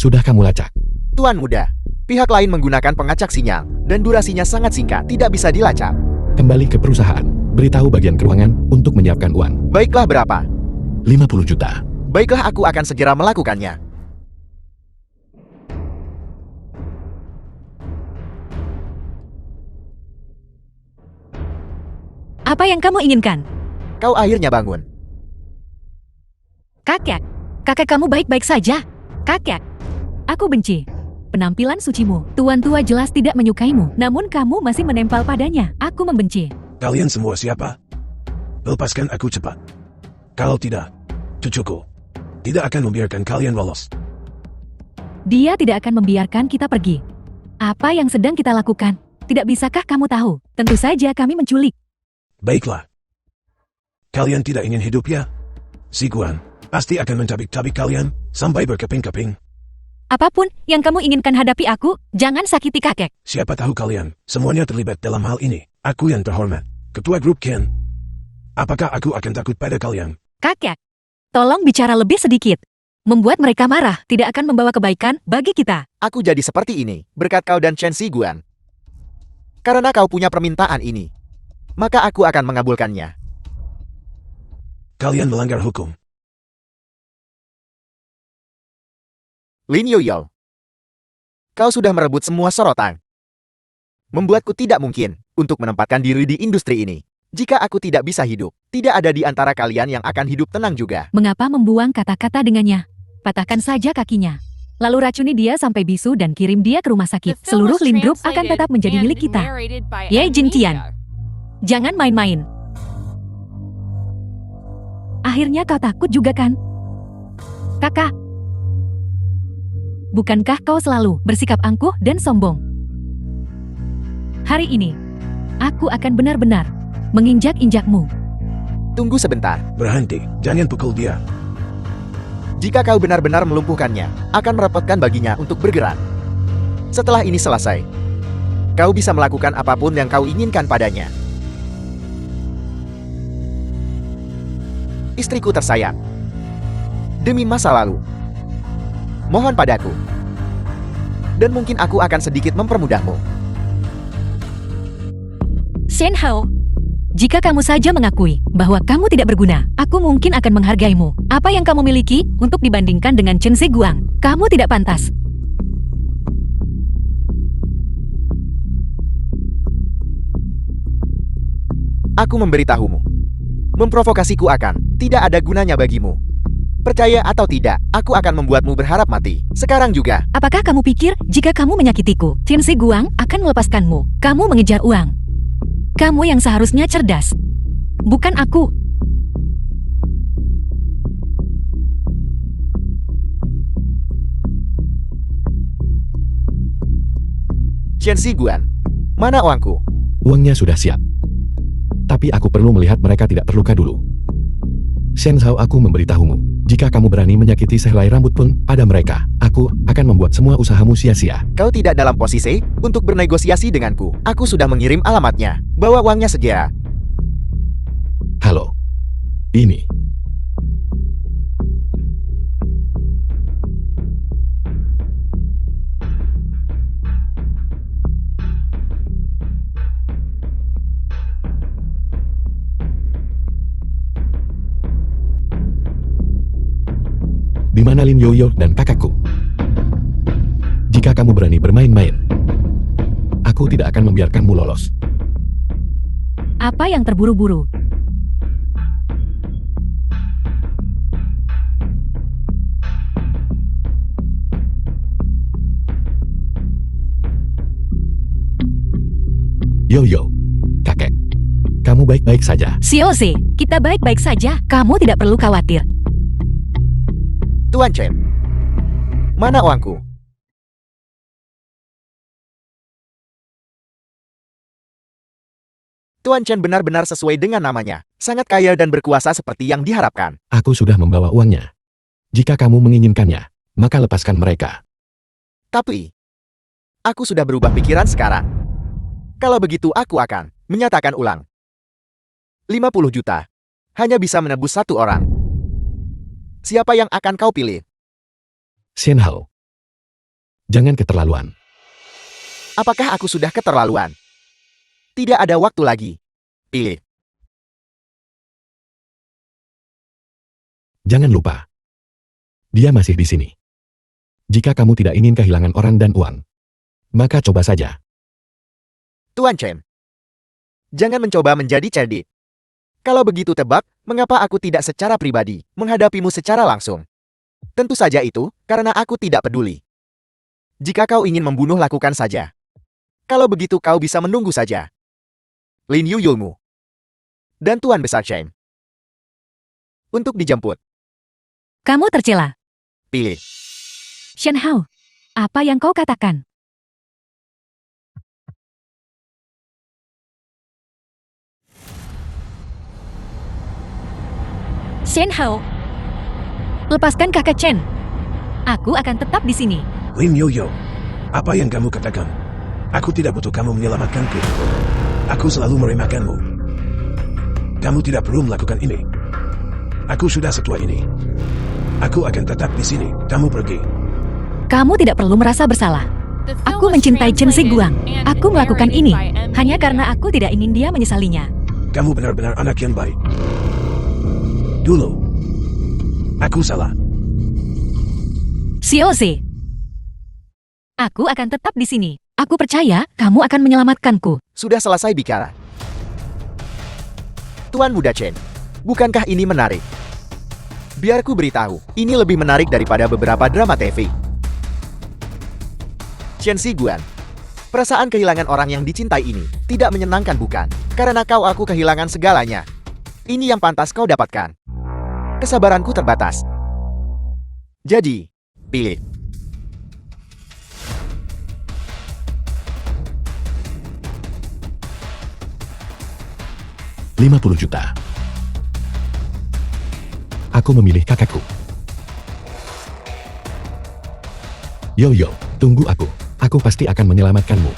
Sudah kamu lacak. Tuan Muda, pihak lain menggunakan pengacak sinyal dan durasinya sangat singkat, tidak bisa dilacak. Kembali ke perusahaan. Beritahu bagian keuangan untuk menyiapkan uang. Baiklah, berapa? 50 juta. Baiklah, aku akan segera melakukannya. Apa yang kamu inginkan? Kau akhirnya bangun. Kakek. Kakek kamu baik-baik saja. Kakek. Aku benci penampilan sucimu. Tuan tua jelas tidak menyukaimu, namun kamu masih menempel padanya. Aku membenci. Kalian semua siapa? Lepaskan aku cepat. Kalau tidak, cucuku tidak akan membiarkan kalian lolos. Dia tidak akan membiarkan kita pergi. Apa yang sedang kita lakukan? Tidak bisakah kamu tahu? Tentu saja kami menculik. Baiklah. Kalian tidak ingin hidup ya? Si Guan pasti akan mencabik-cabik kalian sampai berkeping-keping. Apapun yang kamu inginkan hadapi aku, jangan sakiti kakek. Siapa tahu kalian semuanya terlibat dalam hal ini. Aku yang terhormat, Ketua Grup Ken. Apakah aku akan takut pada kalian? Kakek, tolong bicara lebih sedikit. Membuat mereka marah tidak akan membawa kebaikan bagi kita. Aku jadi seperti ini, berkat kau dan Chen Ziguan. Karena kau punya permintaan ini, maka aku akan mengabulkannya. Kalian melanggar hukum. Lin Yoyo, kau sudah merebut semua sorotan. Membuatku tidak mungkin untuk menempatkan diri di industri ini. Jika aku tidak bisa hidup, tidak ada di antara kalian yang akan hidup tenang juga. Mengapa membuang kata-kata dengannya? Patahkan saja kakinya. Lalu racuni dia sampai bisu dan kirim dia ke rumah The sakit. film Seluruh was Lin Group akan translated tetap menjadi and milik kita. narrated by Ye M Jintian. Media. Jangan main-main. Akhirnya kau takut juga kan? Kakak. Bukankah kau selalu bersikap angkuh dan sombong? Hari ini, aku akan benar-benar menginjak-injakmu. Tunggu sebentar. Berhenti, jangan pukul dia. Jika kau benar-benar melumpuhkannya, akan merepotkan baginya untuk bergerak. Setelah ini selesai, kau bisa melakukan apapun yang kau inginkan padanya. Istriku tersayang, demi masa lalu, mohon padaku, dan mungkin aku akan sedikit mempermudahmu. Shen Hao, jika kamu saja mengakui bahwa kamu tidak berguna, aku mungkin akan menghargaimu. Apa yang kamu miliki untuk dibandingkan dengan Chen Ziguang? Kamu tidak pantas. Aku memberitahumu, memprovokasiku akan tidak ada gunanya bagimu. Percaya atau tidak, aku akan membuatmu berharap mati. Sekarang juga. Apakah kamu pikir jika kamu menyakitiku, Chen Ziguang akan melepaskanmu? Kamu mengejar uang. Kamu yang seharusnya cerdas. Bukan aku. Chen Ziguan, mana uangku? Uangnya sudah siap. Tapi aku perlu melihat mereka tidak terluka dulu. Shen Hao, aku memberitahumu, jika kamu berani menyakiti sehelai rambut pun pada mereka, aku akan membuat semua usahamu sia-sia. Kau tidak dalam posisi untuk bernegosiasi denganku. Aku sudah mengirim alamatnya. Bawa uangnya segera. Halo. Ini. Di mana Lin Yoyo dan kakakku? Jika kamu berani bermain-main, aku tidak akan membiarkanmu lolos. Apa yang terburu-buru? Yoyo, kakek, kamu baik-baik saja. Xiaozi, kita baik-baik saja. Kamu tidak perlu khawatir. Tuan Chen, mana uangku? Tuan Chen benar-benar sesuai dengan namanya. Sangat kaya dan berkuasa seperti yang diharapkan. Aku sudah membawa uangnya. Jika kamu menginginkannya, maka lepaskan mereka. Tapi, aku sudah berubah pikiran sekarang. Kalau begitu aku akan menyatakan ulang. 50 juta. Hanya bisa menebus satu orang. Siapa yang akan kau pilih? Shen Hao, jangan keterlaluan. Apakah aku sudah keterlaluan? Tidak ada waktu lagi. Pilih. Jangan lupa. Dia masih di sini. Jika kamu tidak ingin kehilangan orang dan uang, maka coba saja. Tuan Chen, jangan mencoba menjadi cerdik. Kalau begitu tebak, mengapa aku tidak secara pribadi menghadapimu secara langsung? Tentu saja itu, karena aku tidak peduli. Jika kau ingin membunuh, lakukan saja. Kalau begitu kau bisa menunggu saja. Lin Yoyomu dan Tuan Besar Chen untuk dijemput. Kamu tercela. Pilih. Shen Hao, apa yang kau katakan? Shen Hao, lepaskan kakak Chen. Aku akan tetap di sini. Lin Yoyo, apa yang kamu katakan? Aku tidak butuh kamu menyelamatkanku. Aku selalu meremehkanmu. Kamu tidak perlu melakukan ini. Aku sudah setua ini. Aku akan tetap di sini. Kamu pergi. Kamu tidak perlu merasa bersalah. The film Aku was mencintai Chen translated Ziguang. and Aku melakukan narrated ini by M. hanya Media. karena aku tidak ingin dia menyesalinya. Kamu benar-benar anak yang baik. Dulu, aku salah. Xiaozi, aku akan tetap di sini. Aku percaya kamu akan menyelamatkanku. Sudah selesai bicara. Tuan Muda Chen, bukankah ini menarik? Biar ku beritahu, ini lebih menarik daripada beberapa drama TV. Chen Ziguan, perasaan kehilangan orang yang dicintai ini tidak menyenangkan bukan? Karena aku kehilangan segalanya. Ini yang pantas kau dapatkan. Kesabaranku terbatas. Jadi, pilih. $50 juta. Aku memilih kakakku. Yoyo, tunggu aku. Aku pasti akan menyelamatkanmu.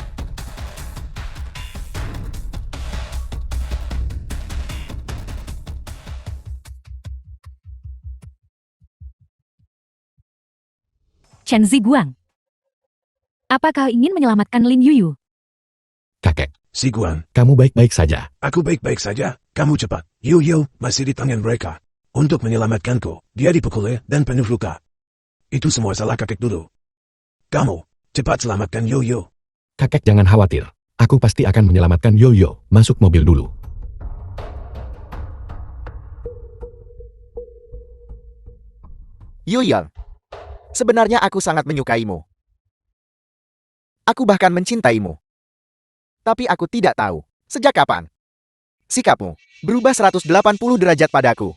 Chen Ziguang, apa kau ingin menyelamatkan Lin Yuyu? Si Kakek, Guan, kamu baik-baik saja. aku baik-baik saja. Kamu cepat. Yoyo masih di tangan mereka. Untuk menyelamatkanku, dia dipukuli dan penuh luka. Itu semua salah kakek dulu. Kamu, cepat selamatkan Yoyo. Kakek jangan khawatir. Aku pasti akan menyelamatkan Yoyo. Masuk mobil dulu. Yoyang, sebenarnya aku sangat menyukaimu. Aku bahkan mencintaimu. Tapi aku tidak tahu, sejak kapan. Sikapmu berubah 180 derajat padaku.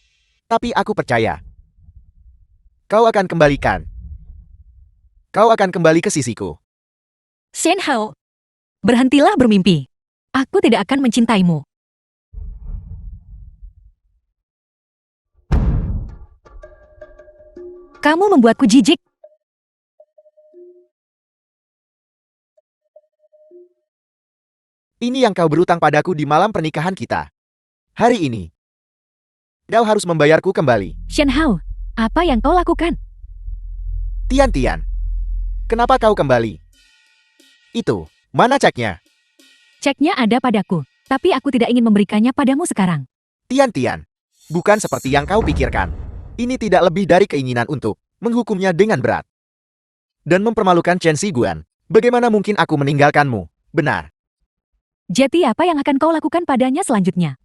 Tapi aku percaya. Kau akan kembalikan. Kau akan kembali ke sisiku. Shen Hao, berhentilah bermimpi. Aku tidak akan mencintaimu. Kamu membuatku jijik. Ini yang kau berutang padaku di malam pernikahan kita. Hari ini, kau harus membayarku kembali. Shen Hao, apa yang kau lakukan? Tian, kenapa kau kembali? Itu, mana ceknya? Ceknya ada padaku, tapi aku tidak ingin memberikannya padamu sekarang. Tian, bukan seperti yang kau pikirkan. Ini tidak lebih dari keinginan untuk menghukumnya dengan berat. Dan mempermalukan Chen Ziguan. Bagaimana mungkin aku meninggalkanmu? Benar. Jadi apa yang akan kau lakukan padanya selanjutnya?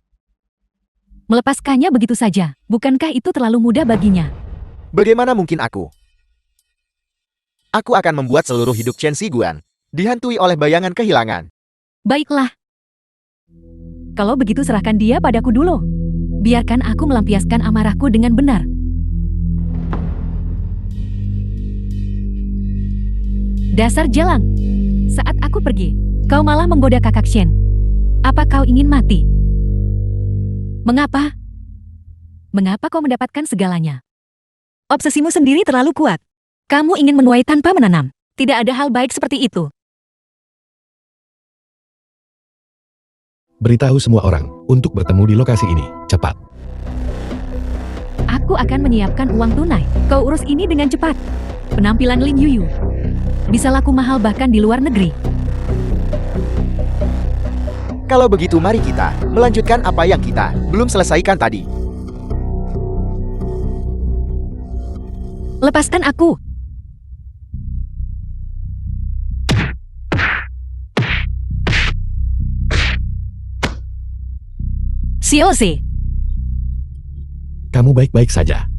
Melepaskannya begitu saja, bukankah itu terlalu mudah baginya? Bagaimana mungkin aku? Aku akan membuat seluruh hidup Chen Ziguan dihantui oleh bayangan kehilangan. Baiklah. Kalau begitu serahkan dia padaku dulu. Biarkan aku melampiaskan amarahku dengan benar. Dasar jalang. Saat aku pergi, kau malah menggoda kakak Shen. Apa kau ingin mati? Mengapa? Mengapa kau mendapatkan segalanya? Obsesimu sendiri terlalu kuat. Kamu ingin menuai tanpa menanam. Tidak ada hal baik seperti itu. Beritahu semua orang untuk bertemu di lokasi ini. Cepat. Aku akan menyiapkan uang tunai. Kau urus ini dengan cepat. Penampilan Lin Yuyu bisa laku mahal bahkan di luar negeri. Kalau begitu mari kita melanjutkan apa yang kita belum selesaikan tadi. Lepaskan aku. Xiaozi, Kamu baik-baik saja.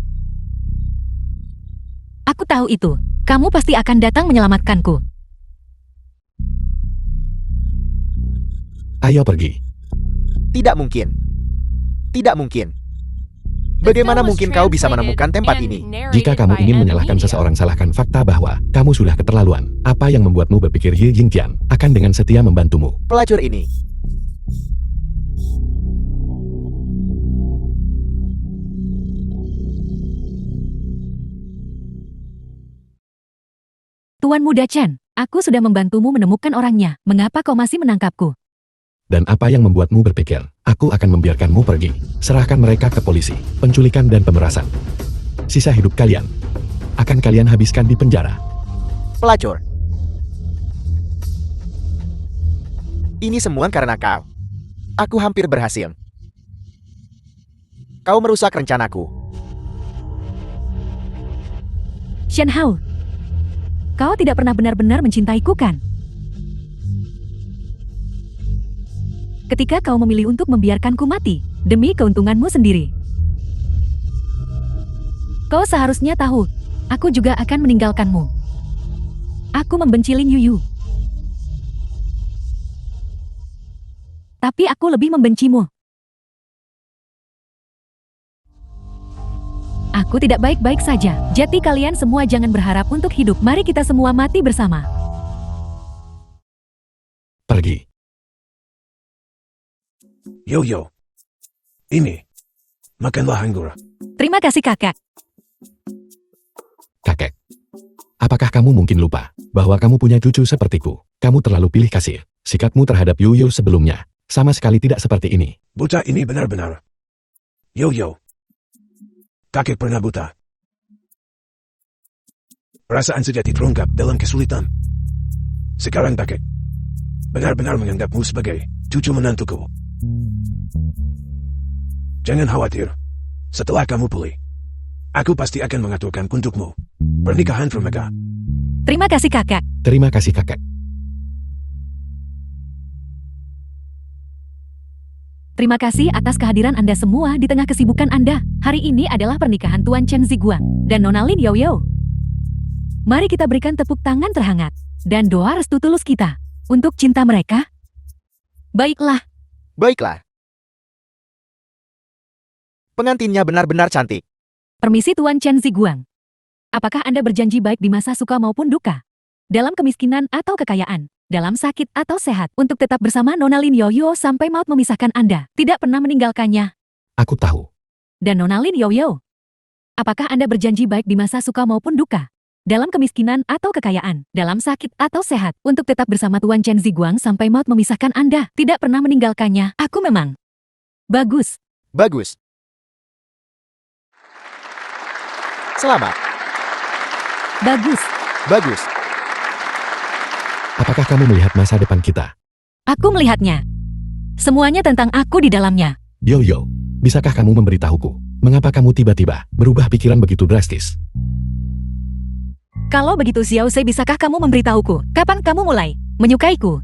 aku tahu itu. Kamu pasti akan datang menyelamatkanku. Ayo pergi. Tidak mungkin. Tidak mungkin. Bagaimana film was mungkin kau bisa translated menemukan tempat and ini? narrated Jika kamu by ingin M menyalahkan Media. seseorang, salahkan fakta bahwa kamu sudah keterlaluan. Apa yang membuatmu berpikir Ye Yingtian akan dengan setia membantumu? Pelacur ini. Tuan Muda Chen, aku sudah membantumu menemukan orangnya. Mengapa kau masih menangkapku? Dan apa yang membuatmu berpikir, aku akan membiarkanmu pergi? Serahkan mereka ke polisi, penculikan dan pemerasan. Sisa hidup kalian akan kalian habiskan di penjara. Pelacur. Ini semua karena kau. Aku hampir berhasil. Kau merusak rencanaku. Shen Hao, kau tidak pernah benar-benar mencintaiku kan? Ketika kau memilih untuk membiarkanku mati, demi keuntunganmu sendiri. Kau seharusnya tahu, aku juga akan meninggalkanmu. Aku membenci Lin Yuyu. Tapi aku lebih membencimu. Aku tidak baik-baik saja. Jadi kalian semua jangan berharap untuk hidup. Mari kita semua mati bersama. Pergi. Yo. Ini. Makanlah anggur. Terima kasih kakak. Kakek. Apakah kamu mungkin lupa bahwa kamu punya cucu sepertiku? Kamu terlalu pilih kasih. Sikapmu terhadap Yuyu sebelumnya sama sekali tidak seperti ini. Buta ini benar-benar. Yo. Kakek pernah buta. Perasaan sejati terungkap dalam kesulitan. Sekarang kakek benar-benar menganggapmu sebagai cucu menantuku. Jangan khawatir. Setelah kamu pulih, aku pasti akan mengaturkan untukmu pernikahan Vermega. Terima kasih kakak. Terima kasih kakek. Terima kasih atas kehadiran Anda semua di tengah kesibukan Anda. Hari ini adalah pernikahan Tuan Chen Ziguang dan Nona Lin Yoyo. Mari kita berikan tepuk tangan terhangat dan doa restu tulus kita untuk cinta mereka. Baiklah, Baiklah. Pengantinnya benar-benar cantik. permisi Tuan Chen Ziguang. Apakah Anda berjanji baik di masa suka maupun duka? Dalam kemiskinan atau kekayaan? Dalam sakit atau sehat? Untuk tetap bersama Nona Lin Yoyo sampai maut memisahkan Anda? Tidak pernah meninggalkannya? Aku tahu. Dan Nona Lin Yoyo, apakah Anda berjanji baik di masa suka maupun duka? Dalam kemiskinan atau kekayaan? Dalam sakit atau sehat? Untuk tetap bersama Tuan Chen Ziguang sampai maut memisahkan Anda? Tidak pernah meninggalkannya? Aku memang. Bagus. Bagus. Selamat. Bagus. Bagus. Apakah kamu melihat masa depan kita? Aku melihatnya. Semuanya tentang aku di dalamnya. Yo, bisakah kamu memberitahuku, mengapa kamu tiba-tiba berubah pikiran begitu drastis? Kalau begitu Xiao Sei, bisakah kamu memberitahuku, kapan kamu mulai menyukaiku?